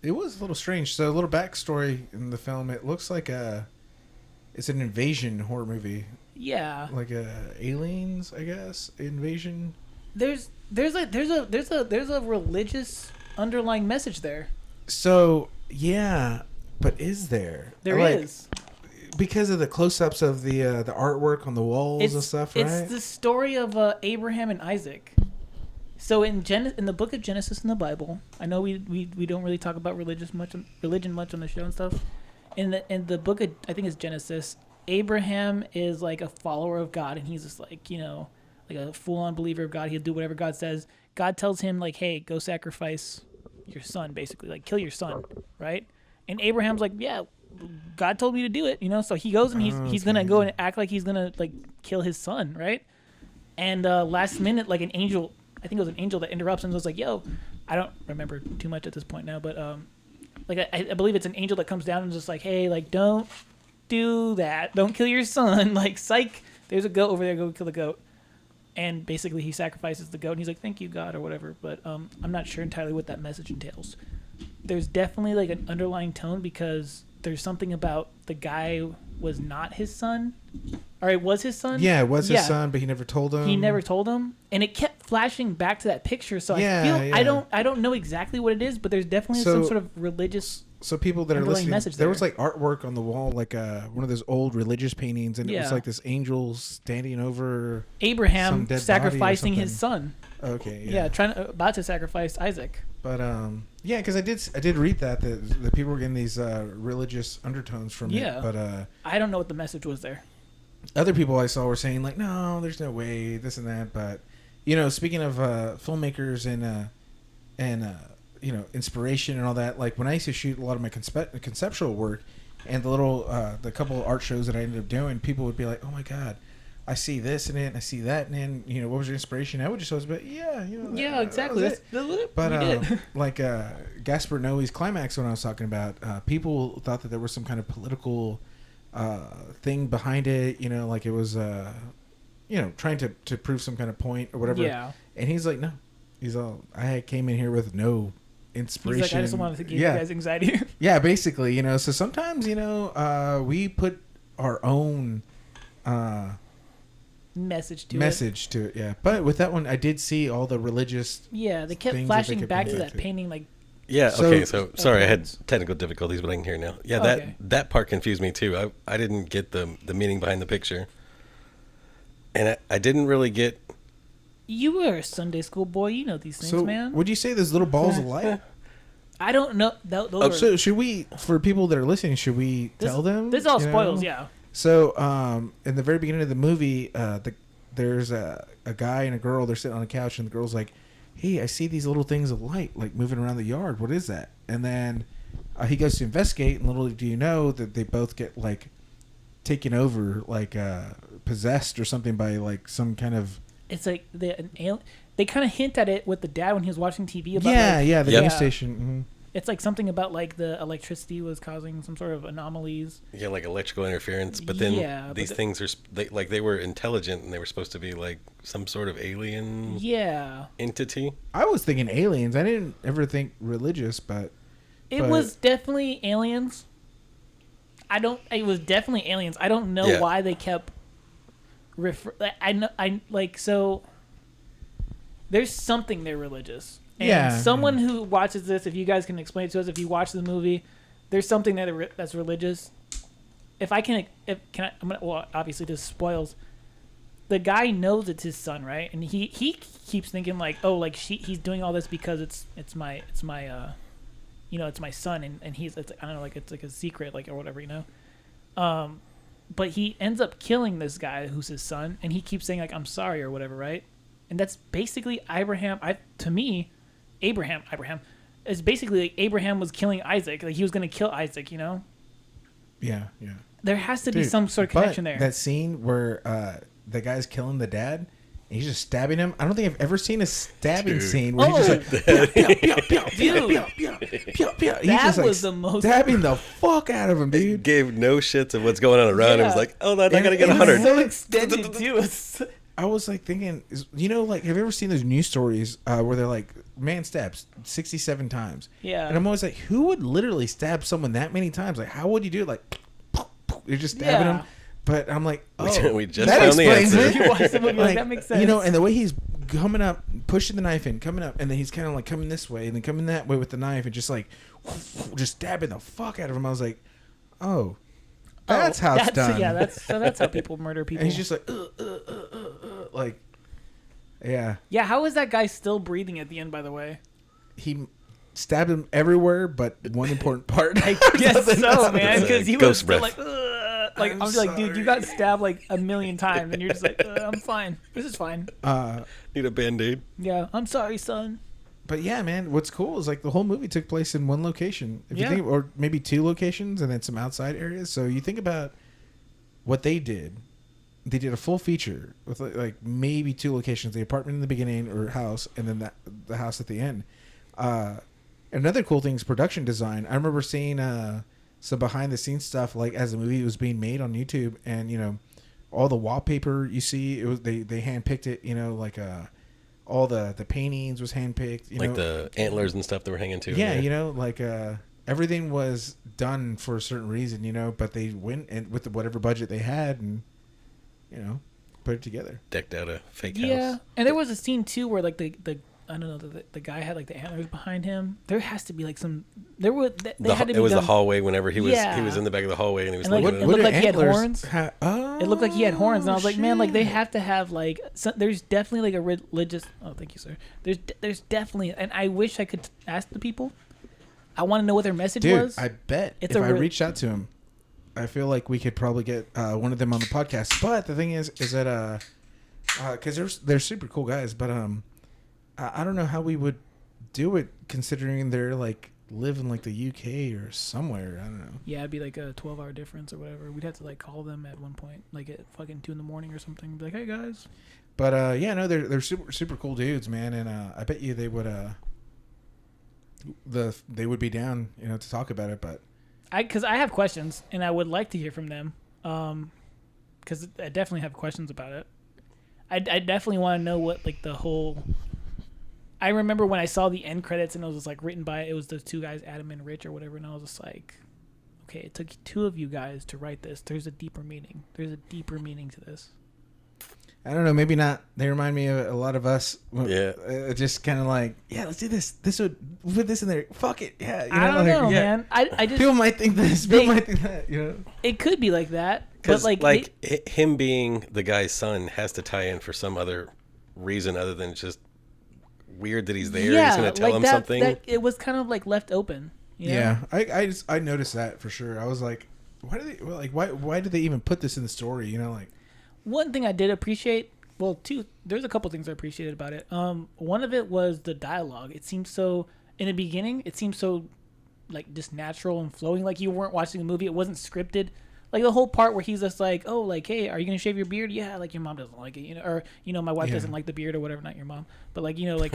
it was a little strange. So a little backstory in the film. It looks like it's an invasion horror movie. Yeah, like aliens, I guess, invasion. There's a religious underlying message there. So yeah, but is there? There is. Because of the close-ups of the artwork on the walls and stuff, right? It's the story of Abraham and Isaac. So in the book of Genesis in the Bible, I know we don't really talk about religion much on the show and stuff. in the book of, I think it's Genesis, Abraham is like a follower of God, and he's just like, like a full-on believer of God. He'll do whatever God says. God tells him like, hey, go sacrifice your son, basically, like kill your son, right? And Abraham's like, yeah, God told me to do it, so he goes and he's gonna go and act like he's gonna like kill his son, right? And last minute, like an angel, I think it was an angel that interrupts and was like, yo, I don't remember too much at this point now, but like I believe it's an angel that comes down and just like, hey, like don't do that, don't kill your son, like psych, there's a goat over there, go kill the goat. And basically he sacrifices the goat and he's like, thank you, God, or whatever. But I'm not sure entirely what that message entails. There's definitely like an underlying tone because there's something about the guy was not his son. Or it was his son? Yeah, it was his son, but he never told him. He never told him. And it kept flashing back to that picture. So I feel I don't know exactly what it is, but there's definitely some sort of religious. So people that are listening, there was like artwork on the wall, like one of those old religious paintings, and it was like this angel standing over Abraham sacrificing his son. Okay. Yeah, about to sacrifice Isaac. But yeah, because I did read that people were getting these religious undertones from it. But I don't know what the message was there. Other people I saw were saying like, no, there's no way, this and that. But speaking of filmmakers and inspiration and all that, like when I used to shoot a lot of my conceptual work and the couple art shows that I ended up doing, people would be like, oh my God, I see this in it and I see that and then, what was your inspiration? I would just always be like, yeah, exactly. But like Gaspar Noé's Climax, when I was talking about, people thought that there was some kind of political thing behind it, like it was trying to prove some kind of point or whatever. Yeah. And he's like, no, I came in here with no inspiration. He's like, I just wanted to give you guys anxiety. Yeah, basically, so sometimes, we put our own message to it. Yeah. But with that one, I did see all the religious. Yeah, they kept flashing back to that painting, like. Yeah. Okay. So sorry, I had technical difficulties, but I can hear now. Yeah, that part confused me too. I didn't get the meaning behind the picture, and I didn't really get. You were a Sunday school boy. You know these things, man. Would you say there's little balls of light? I don't know. So should we, for people that are listening, should we tell them? This all spoils, yeah. So in the very beginning of the movie, there's a guy and a girl. They're sitting on a couch, and the girl's like, hey, I see these little things of light like moving around the yard. What is that? And then he goes to investigate, and little do you know that they both get like taken over, like possessed or something by like some kind of. It's like they kind of hint at it with the dad when he was watching TV about the news station. Mm-hmm. It's like something about like the electricity was causing some sort of anomalies. Yeah, like electrical interference. But then these things are they were intelligent and they were supposed to be like some sort of alien entity. I was thinking aliens. I didn't ever think religious, but it was definitely aliens. It was definitely aliens. I don't know why they kept so there's something there religious. And someone who watches this, if you guys can explain it to us, if you watch the movie, there's something that's religious. Well, obviously this spoils. The guy knows it's his son, right? And he keeps thinking like, oh, like he's doing all this because it's my it's my son, and it's I don't know, like it's like a secret, like or whatever, But he ends up killing this guy who's his son, and he keeps saying like, I'm sorry or whatever, right? And that's basically Abraham. Abraham is basically like Abraham was killing Isaac. Like he was going to kill Isaac, Yeah, yeah. There has to be some sort of connection there. That scene where the guy's killing the dad, and he's just stabbing him. I don't think I've ever seen a stabbing scene where he's just like, that was the most stabbing the fuck out of him, dude. He gave no shits of what's going on around him. It was like, oh, I gotta get 100. So extended too. I was like thinking, like, have you ever seen those news stories where they're like, man stabs 67 times? Yeah. And I'm always like, who would literally stab someone that many times? Like, how would you do it? Like, you're just stabbing them. But I'm like, oh, we just found the answer. You watch the movie, like, that makes sense. And the way he's coming up, pushing the knife in, coming up, and then he's kind of like coming this way and then coming that way with the knife and just like, just stabbing the fuck out of him. I was like, oh. That's how it's done. Yeah, that's how people murder people. And he's just like, like, yeah. Yeah, how is that guy still breathing at the end, by the way? He stabbed him everywhere, but one important part. I guess so, man, because he was Ghost still breath. like, ugh. Like, I'm just like, dude, you got stabbed like a million times, and you're just like, I'm fine. This is fine. Need a Band-Aid. Yeah, I'm sorry, son. But yeah, man, what's cool is like the whole movie took place in one location. If Yeah. you think, or maybe two locations, and then some outside areas. So you think about what they did. They did a full feature with like maybe two locations: the apartment in the beginning or house, and then the house at the end. Another cool thing is production design. I remember seeing some behind the scenes stuff like as the movie was being made on YouTube, and all the wallpaper you see, it was they handpicked it. Like all the paintings was handpicked. Like the antlers and stuff that were hanging too. Yeah, like everything was done for a certain reason. But they went and with whatever budget they had and put it together. Decked out a fake Yeah, house. and there was a scene too where like the I don't know the guy had like the antlers behind him. There has to be like some they had to be It was done. the hallway whenever he was Yeah. he was in the back of the hallway and he was And, like, looking it at looked it. like he had antlers horns. Oh, It looked like he had horns, and I was like, man, like they shit. have to have like there's definitely like a religious. Oh, thank you, sir. There's definitely, and I wish I could ask the people. I want to know what their message Dude, was. I bet It's if a I re- reached out to him, I feel like we could probably get one of them on the podcast. But the thing is that because they're super cool guys, but I don't know how we would do it considering they're like live in like the UK or somewhere. I don't know. Yeah, it'd be like a 12-hour difference or whatever. We'd have to like call them at one point, like at fucking 2 a.m. or something. Be like, hey guys. But yeah, no, they're super cool dudes, man, and I bet you they would they would be down, to talk about it. But Because I have questions, and I would like to hear from them. Because I definitely have questions about it. I definitely want to know what like the whole. I remember when I saw the end credits and it was just like written by it was those two guys, Adam and Rich or whatever, and I was just like, okay, it took two of you guys to write this. There's a deeper meaning. There's a deeper meaning to this. I don't know, maybe not. They remind me of a lot of us. Yeah. Just kind of like, yeah, let's do this. This would put this in there. Fuck it. Yeah. I don't know, man. I just People might think this. People might think that. it could be like that, but Because like him being the guy's son has to tie in for some other reason other than just weird that he's there. yeah, He's going to tell like him that, something. That, it was kind of like left open. You know? Yeah. I noticed that for sure. I was like, why did they even put this in the story? Like. One thing I did appreciate, well, there's a couple things I appreciated about it. One of it was the dialogue. It seemed so, in the beginning, it seemed so, like, just natural and flowing, like you weren't watching a movie. It wasn't scripted. Like, the whole part where he's just like, oh, like, hey, are you going to shave your beard? Yeah, like, your mom doesn't like it, or, my wife doesn't like the beard or whatever, not your mom. But, like, like,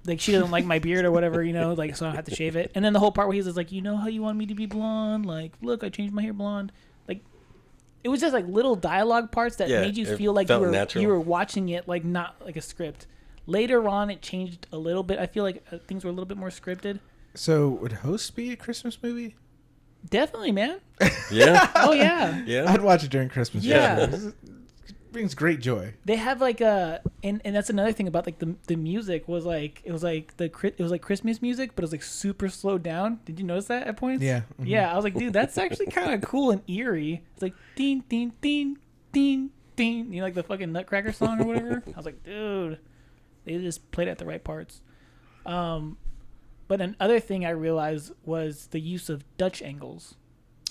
like, she doesn't like my beard or whatever, like, so I have to shave it. And then the whole part where he's just like, how you want me to be blonde? Like, look, I changed my hair blonde. Like, it was just like little dialogue parts that made you feel like you were watching it, like not like a script. Later on, it changed a little bit. I feel like things were a little bit more scripted. So would Host be a Christmas movie? Definitely, man. Yeah. Oh yeah. Yeah. I'd watch it during Christmas. Yeah. It brings great joy. They have like and that's another thing about like the music was like it was like Christmas music, but it was like super slowed down. Did you notice that at points? Yeah. Mm-hmm. Yeah, I was like, dude, that's actually kind of cool and eerie. It's like ding ding ding ding ding. Like the fucking Nutcracker song or whatever. I was like, dude, they just played it at the right parts. But another thing I realized was the use of Dutch angles.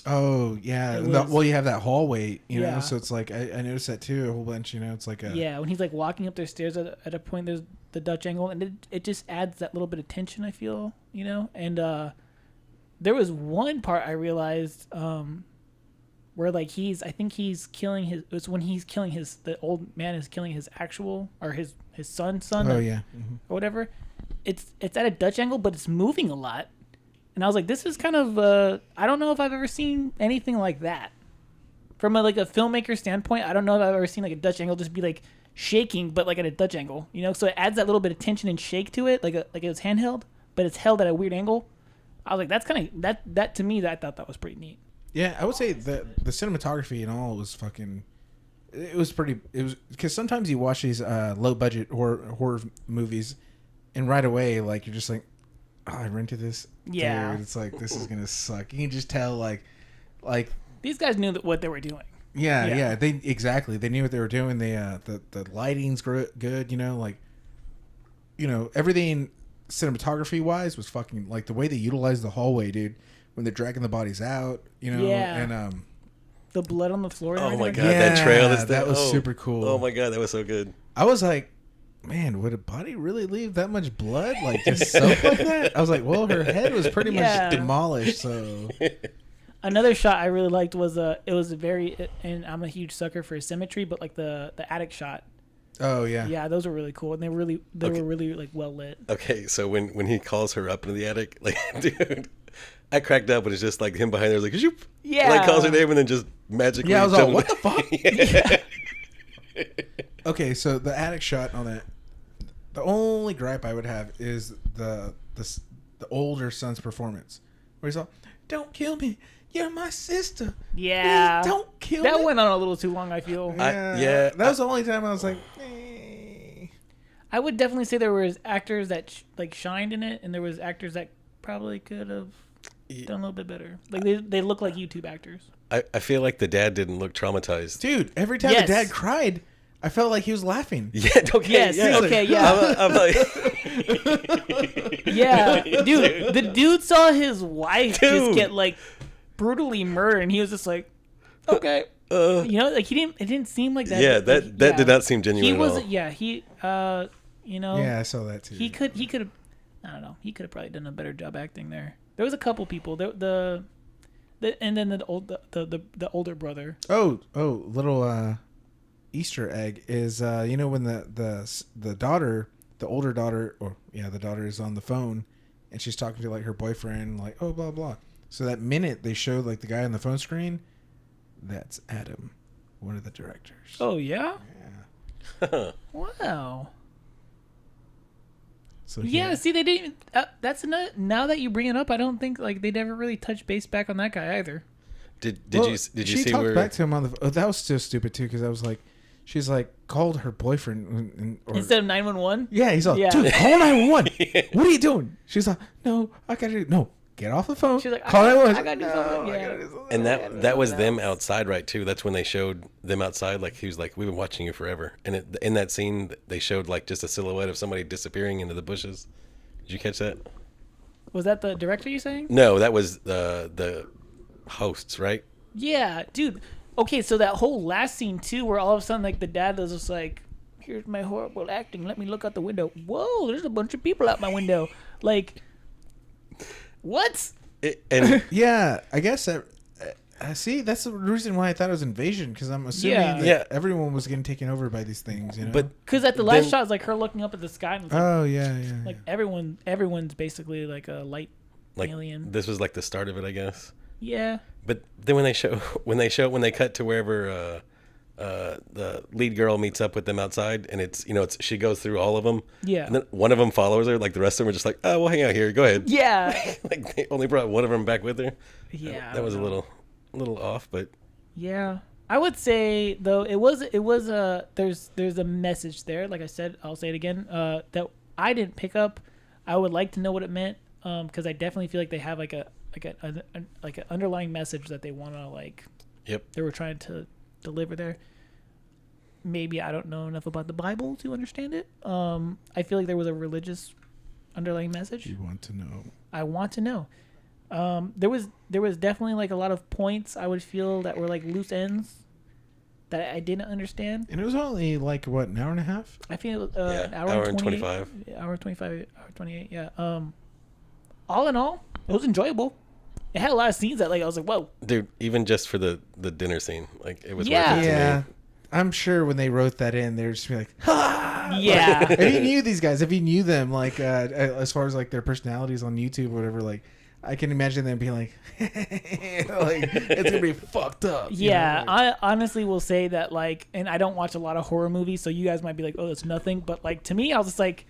Oh yeah. Was- Well, you have that hallway, Yeah. so it's like I noticed that too a whole bunch. It's like a Yeah, when he's like walking up their stairs at a point, there's the Dutch angle, and it just adds that little bit of tension. I feel, and there was one part I realized where like I think he's killing his. It's when he's killing the old man is killing his actual or his son. Oh yeah. Mm-hmm. Or whatever. It's at a Dutch angle, but it's moving a lot. And I was like, this is kind of, I don't know if I've ever seen anything like that. From a filmmaker standpoint, I don't know if I've ever seen like a Dutch angle just be like shaking, but like at a Dutch angle, So it adds that little bit of tension and shake to it, like it was handheld, but it's held at a weird angle. I was like, that's kind of, that to me, I thought that was pretty neat. Yeah, I would say the cinematography and all was fucking. It was because sometimes you watch these low budget horror movies, and right away like you're just like, oh, I rented this. Yeah. Dude, it's like this is gonna suck. You can just tell like These guys knew what they were doing. yeah. They knew what they were doing. They the lighting's good. Everything cinematography wise was fucking like the way they utilized the hallway, dude. When they're dragging the bodies out, you know, Yeah. and The blood on the floor. And Oh my everything. god, that trail! that was super cool. Oh my god, that was so good. I was like, man, would a body really leave that much blood, like just soak like that? I was like, well, her head was pretty Yeah. much demolished, so. Another shot I really liked was it was a very, and I'm a huge sucker for symmetry, but like the attic shot. Oh yeah. Yeah, those were really cool, and they were really like well lit. Okay, so when he calls her up into the attic, like, dude, I cracked up, but it's just like him behind there, like, Zoop, Yeah. like calls her name and then just magically. Yeah, I was like, jumps- what the fuck? Okay, so the attic shot on that. The only gripe I would have is the older son's performance, where he's all, "Don't kill me, you're my sister. Yeah, Please don't kill that me." went on a little too long. I feel. yeah, that was the only time I was like, I would definitely say there was actors that like shined in it, and there was actors that probably could have done a little bit better. Like they look like YouTube actors. I feel like the dad didn't look traumatized. dude. Every time Yes. the dad cried, I felt like he was laughing. Yeah, okay, Yes. yeah. Okay. Yeah. I'm like, Yeah. Dude, the dude saw his wife just Dude. get like brutally murdered, and he was just like, okay. You know, like he didn't. It didn't seem like that. yeah, like, that did not seem genuine He at was. all. Yeah. He. You know. Yeah, I saw that too. He could. He could have. I don't know. He could have probably done a better job acting there. There was a couple people. The and then the older brother. Little Easter egg is you know when the daughter, the older daughter, the daughter is on the phone, and she's talking to like her boyfriend, like, oh, blah blah. So that minute they showed like the guy on the phone screen, that's Adam, one of the directors. Oh yeah. Yeah. Wow. So Yeah. See, they didn't. That's another. Now that you bring it up, I don't think like they never really touched base back on that guy either. Did Well, you she see talked where? back to him on the? Oh, that was so stupid too, because I was like, she's like called her boyfriend Instead of 911. yeah, he's all, Yeah. dude, call 911. What are you doing? She's like, no, I gotta do no. Get off the phone. She's like, call I 911. gotta do something. Yeah. And that was them outside, right? Too. That's when they showed them outside. Like he was like, "We've been watching you forever." And in that scene, they showed like just a silhouette of somebody disappearing into the bushes. Did you catch that? Was that the director you saying? No, that was the hosts, right? Yeah, dude. Okay, so that whole last scene too, where all of a sudden like the dad was just like, "Here's my horrible acting. Let me look out the window. Whoa, there's a bunch of people out my window." Like, what? And Yeah, I guess I see. That's the reason why I thought it was invasion, because I'm assuming Yeah. that Yeah. everyone was getting taken over by these things. You know. but Because at the last Then- shot, it's like her looking up at the sky, and it's like, oh yeah. like everyone's basically like a light like alien. this was like the start of it, I guess. Yeah. But then when they cut to wherever the lead girl meets up with them outside, and it's she goes through all of them. Yeah. And then one of them follows her. Like the rest of them are just like, "Oh, we'll hang out here. Go ahead." Yeah. Like they only brought one of them back with her. Yeah. That was a little off, but Yeah. I would say though it was there's a message there. Like I said, I'll say it again. That I didn't pick up. I would like to know what it meant. Because I definitely feel like they have like an underlying message that they want to like. Yep. They were trying to deliver there. Maybe I don't know enough about the Bible to understand it. I feel like there was a religious underlying message. You want to know? I want to know. There was definitely like a lot of points I would feel that were like loose ends that I didn't understand. And it was only like what, an hour and a half? I feel Yeah, an hour and 28, 25. hour 25, hour 28. Yeah. All in all, it was enjoyable. It had a lot of scenes that like I was like, whoa. Dude, even just for the dinner scene, like it was Yeah. worth it to Yeah. me. I'm sure when they wrote that in, they were just be like, ha! Yeah. If you knew these guys, if you knew them, like as far as like their personalities on YouTube or whatever, like I can imagine them being like, like it's gonna be fucked up. you Yeah, know, like- I honestly will say that like, and I don't watch a lot of horror movies, so you guys might be like, oh, that's nothing. But like to me, I was just like,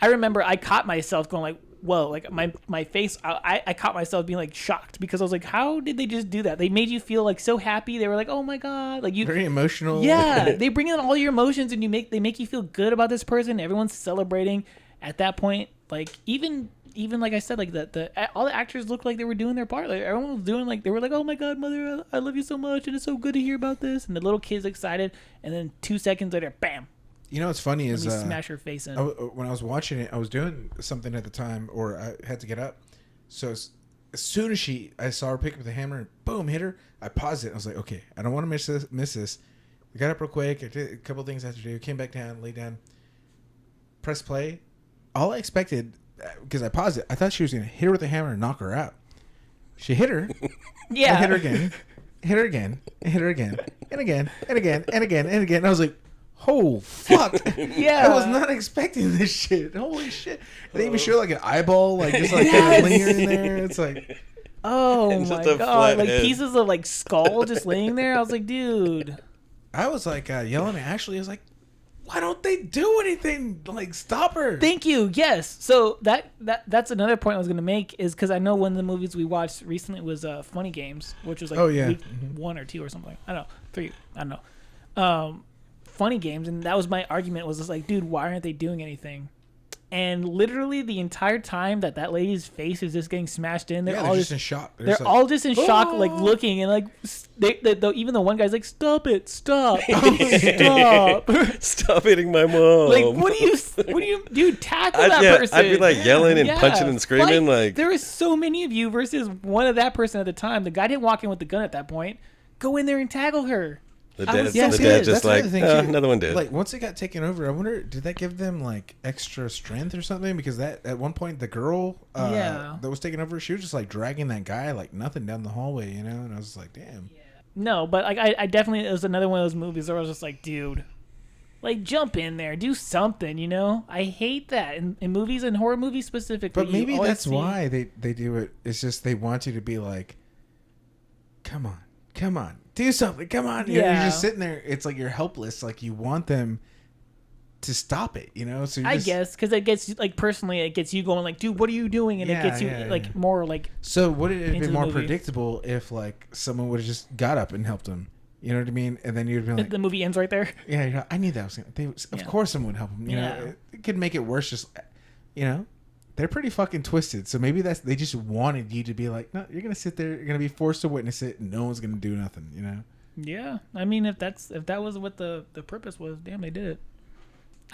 I remember I caught myself going like, whoa, like my face, I caught myself being like shocked because I was like, how did they just do that? They made you feel like so happy. They were like, oh my god, like you. very emotional. Yeah, they bring in all your emotions and they make you feel good about this person. Everyone's celebrating at that point. Like even like I said, like all the actors looked like they were doing their part. Like everyone was doing like they were like, oh my god, mother, I love you so much, and it's so good to hear about this. And the little kid's excited, and then 2 seconds later, bam, You know what's funny is smash her face in. When I was watching it, I was doing something at the time, or I had to get up. So as soon as I saw her pick up the hammer and boom, hit her, I paused it. I was like, okay, I don't want to miss this. I got up real quick. I did a couple things I had to do. Came back down, laid down, press play. All I expected, because I paused it, I thought she was going to hit her with the hammer and knock her out. She hit her. Yeah. I hit her again. Hit her again. Hit her again. And again. And again. And again. And again. And I was like, oh, fuck. Yeah. I was not expecting this shit. Holy shit. They even show like an eyeball, like just like kind of lingering there. It's like, oh It's my just a god. flat Like head. pieces of like skull just laying there. I was like, dude. I was like yelling at Ashley. I was like, why don't they do anything? Like, stop her. Thank you. Yes. So that's another point I was gonna make is because I know one of the movies we watched recently was Funny Games, which was like week 1 or 2 or something. I don't know, 3. I don't know. Funny Games, and that was my argument. Was just like, dude, why aren't they doing anything? And literally the entire time that lady's face is just getting smashed in, they're all just in shock. They're all just in shock, like looking and like even the one guy's like, "Stop it! Stop! Stop! Stop hitting my mom. Like, what do you do? Tackle that person." I'd be like yelling and punching and screaming. Like there is so many of you versus one of that person at the time. The guy didn't walk in with the gun at that point. Go in there and tackle her. the I was dad, so the dad pissed. just like another one did. Like, once it got taken over, I wonder, did that give them like extra strength or something? Because that at one point the girl that was taking over, she was just like dragging that guy like nothing down the hallway, you know. And I was like, damn. No, but like I definitely, it was another one of those movies where I was just like, dude, like jump in there, do something, you know. I hate that in movies and horror movies specifically. But maybe that's why they do it. It's just they want you to be like, come on, do something, come on. You're just sitting there. It's like you're helpless. Like you want them to stop it, you know. So I guess because it gets like personally, it gets you going like, dude, what are you doing? And it gets you like more like. So would it have into been the more movie. predictable if like someone would have just got up and helped him? You know what I mean? And then you'd be like, The movie ends right there. yeah, you know, I knew that was. Of course, someone would help him. You know, it could make it worse. Just, you know, they're pretty fucking twisted. So maybe they just wanted you to be like, no, you're gonna sit there, you're gonna be forced to witness it, and no one's gonna do nothing. You know? Yeah, I mean, if that was what the purpose was, damn, they did it.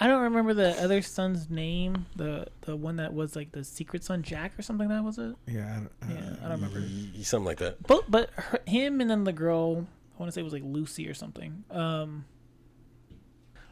I don't remember the other son's name. The one that was like the secret son, Jack or something. That was it. Yeah, I don't remember. Something like that. But him and then the girl, I want to say it was like Lucy or something.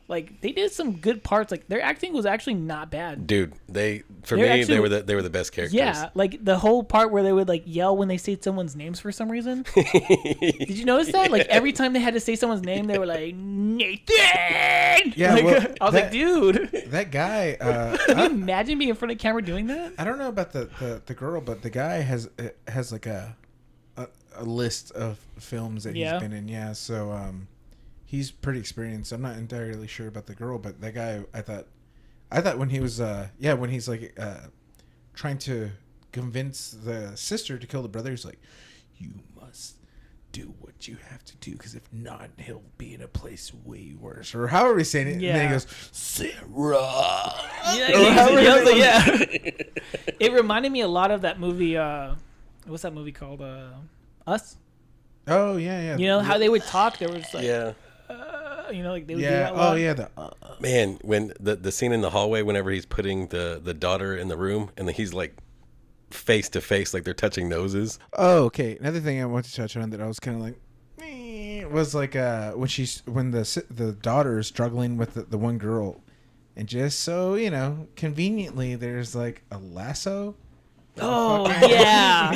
Like they did some good parts. Like their acting was actually not bad. Dude, they actually- were the best characters. Yeah, like the whole part where they would like yell when they say someone's names for some reason. Did you notice that? Like every time they had to say someone's name, they were like Nathan. Yeah, Like, well, I was like, dude, that guy. can you imagine being in front of camera doing that? I don't know about the girl, but the guy has like a list of films that he's been in. Yeah, so he's pretty experienced. I'm not entirely sure about the girl, but that guy, I thought when he was when he's like trying to convince the sister to kill the brother, he's like, you must do what you have to do, because if not, he'll be in a place way worse, or however he's saying it. Yeah. And then he goes, Sarah. Yeah. It reminded me a lot of that movie. What's that movie called? Us. Oh yeah. You know how they would talk. There was like, Yeah. you know, like they would do that. Oh yeah. Man, when the scene in the hallway, whenever he's putting the daughter in the room, and he's like face to face, like they're touching noses. Oh, okay. Another thing I want to touch on that I was kind of like, was like when the daughter is struggling with the one girl, and just so you know, conveniently there's like a lasso. Oh yeah.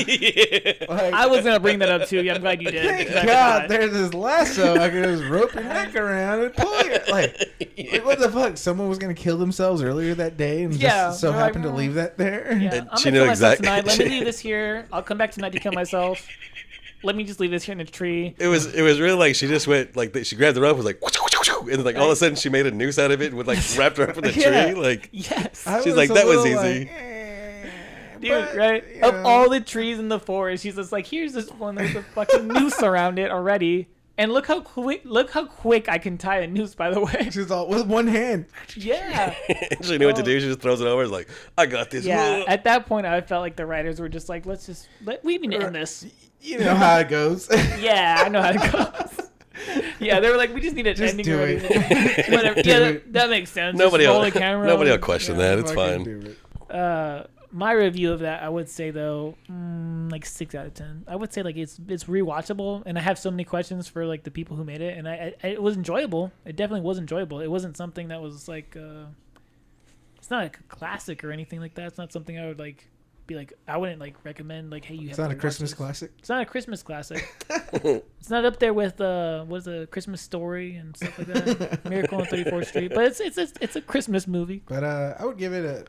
Like, I was gonna bring that up too. Yeah, I'm glad you did. thank 'cause I God, forgot. there's this lasso. I could just rope your neck around and pull you. Like what the fuck? Someone was gonna kill themselves earlier that day, and just so they're like, happened to leave that there. Yeah, And I'm she gonna knew kill myself exactly- tonight. Let me leave this here. I'll come back tonight to kill myself. Let me just leave this here in the tree. It was really like she just went like she grabbed the rope, was like, and then like all of a sudden she made a noose out of it and would like wrapped her up in the Yeah. tree. Like Yes, she's like, that was little, easy. dude. but, Right? you Of know. all the trees in the forest, she's just like, here's this one with a fucking noose around it already. And look how quick I can tie a noose. By the way. She's all with one hand. Yeah. She knew what to do. She just throws it over. It's like, I got this. Yeah. At that point, I felt like the writers were just like, we need to end this. You know how it goes. Yeah, I know how it goes. Yeah, they were like, we just need an Just ending do already. it. Whatever. Do Yeah, it. that makes sense. Nobody Just roll will. the camera. Nobody will question that. It's Fucking fine. do it. My review of that, I would say though, like 6 out of 10. I would say like it's rewatchable, and I have so many questions for like the people who made it, and it was enjoyable. It definitely was enjoyable. It wasn't something that was like, it's not like a classic or anything like that. It's not something I would like be like. I wouldn't like recommend like, hey, you have. It's to not a watch Christmas this. classic. It's not a Christmas classic. It's not up there with what's a Christmas Story and stuff like that. Miracle on 34th Street, but it's a Christmas movie. But I would give it a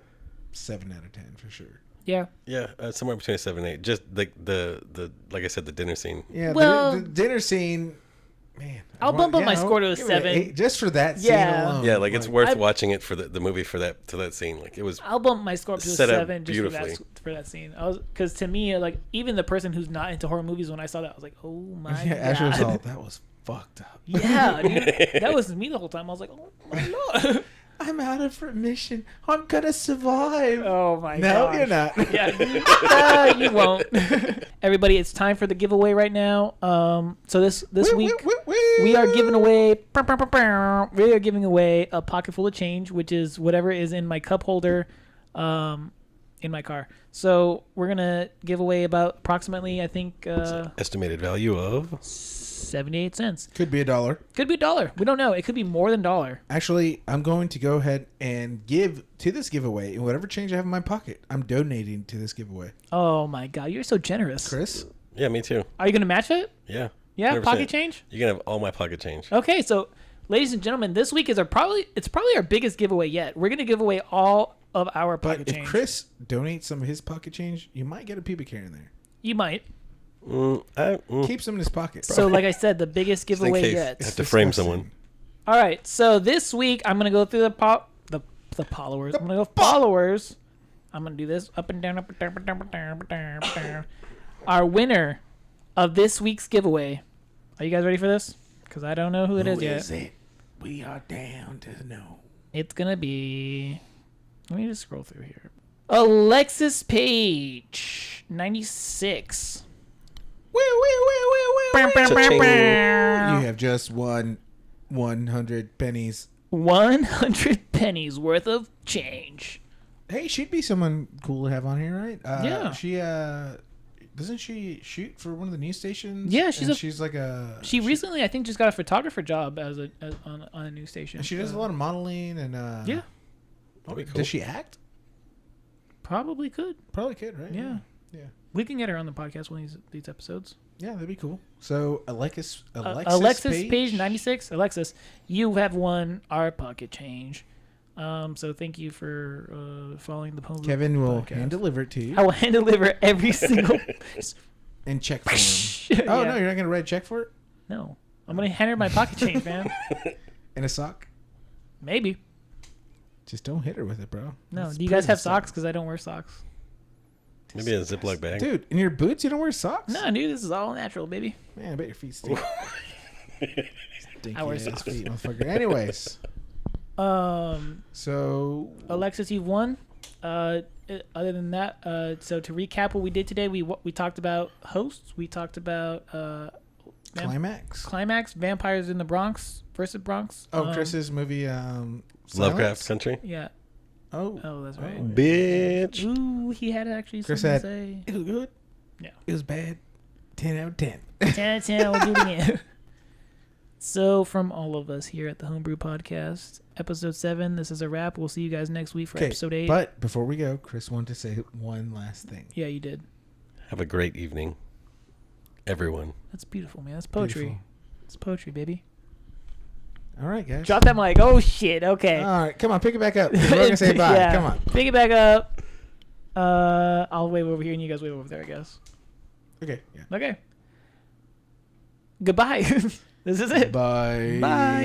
7 out of 10 for sure. Yeah. Yeah, somewhere between 7 and 8. Just the like I said, the dinner scene. Yeah, Well- the dinner scene, man. I'll bump up my score to a give it an 7. 8 just for that scene Yeah. alone. Yeah, like it's worth I- watching it for the movie for that scene. Like it was. I'll bump my score up to a Set up 7 just beautifully. for that scene. Because to me, like even the person who's not into horror movies, when I saw that, I was like, oh my Yeah, Asher was god. all, that was fucked up. Yeah, dude, that was me the whole time. I was like, oh my lord. I'm out of remission. I'm gonna survive. Oh my No, god. you're not. Yeah, you won't. Everybody, it's time for the giveaway right now. So this week we are giving away. We are giving away a pocket full of change, which is whatever is in my cup holder, in my car. So we're gonna give away about approximately, I think, Estimated value of 78 cents. Could be $1. Could be $1. We don't know. It could be more than $1. Actually, I'm going to go ahead and give to this giveaway, and whatever change I have in my pocket, I'm donating to this giveaway. Oh my god, you're so generous. Chris? Yeah, me too. Are you gonna match it? Yeah. Yeah, 100%. pocket change. You can have all my pocket change. Okay, so ladies and gentlemen, this week is probably our biggest giveaway yet. We're gonna give away all of our But pocket if change. Chris donates some of his pocket change, you might get a pubic hair in there. You might. Keep some in his pocket. So, like I said, the biggest Just in giveaway case yet. you have to frame disgusting. someone. All right, so this week I'm gonna go through the followers. I'm gonna go followers. I'm gonna do this up and down, up and down, up and down, up and down, up and down, up and down. Our winner of this week's giveaway. Are you guys ready for this? Because I don't know who it is yet. it? We are down to know. It's gonna be. Let me just scroll through here. Alexis Page, 96. Cha-ching. You have just won 100 pennies. 100 pennies worth of change. Hey, she'd be someone cool to have on here, right? Yeah. She doesn't she shoot for one of the news stations? Yeah, she's like a. She recently, I think, just got a photographer job on a news station. And she does a lot of modeling and. Yeah, That'd be cool. Does she act? probably could. Probably could, right? Yeah. Yeah. We can get her on the podcast one of these episodes. Yeah, that'd be cool. So Alexis Page 96. Alexis, you have won our pocket change. So thank you for following the HomeBrew Kevin will podcast. hand deliver it to you I will hand deliver every single. and check for him. Oh Yeah. no, you're not gonna write a check for it? No, I'm gonna hand her my pocket change, man. In a sock? Maybe. Just don't hit her with it, bro. No. That's Do you guys have prison socks? Because I don't wear socks. Maybe a Ziploc bag. Dude, in your boots you don't wear socks? No, dude, this is all natural, baby. Man, I bet your feet stink. Stinky I wear ass socks. feet, motherfucker. Anyways, so Alexis, you've won. Other than that, so to recap what we did today, we talked about hosts. We talked about climax. Vampires in the Bronx versus Bronx. Oh, Chris's movie, Silence? Lovecraft Country. Yeah. Oh, That's right. Bitch. Ooh, he had actually Chris something said to say. it was good. Yeah. It was bad. 10 out of 10. 10 out of 10, we'll do it again. So, from all of us here at the Homebrew Podcast, episode 7, this is a wrap. We'll see you guys next week for episode 8. But before we go, Chris wanted to say one last thing. Yeah, you did. Have a great evening, everyone. That's beautiful, man. That's poetry. Beautiful. It's poetry, baby. All right, guys. Drop that mic. Oh, shit. Okay. All right, come on, pick it back up. We're going to say bye. Yeah. Come on. Pick it back up. I'll wave over here and you guys wave over there, I guess. Okay. Yeah. Okay. Goodbye. This is it. Bye. Bye.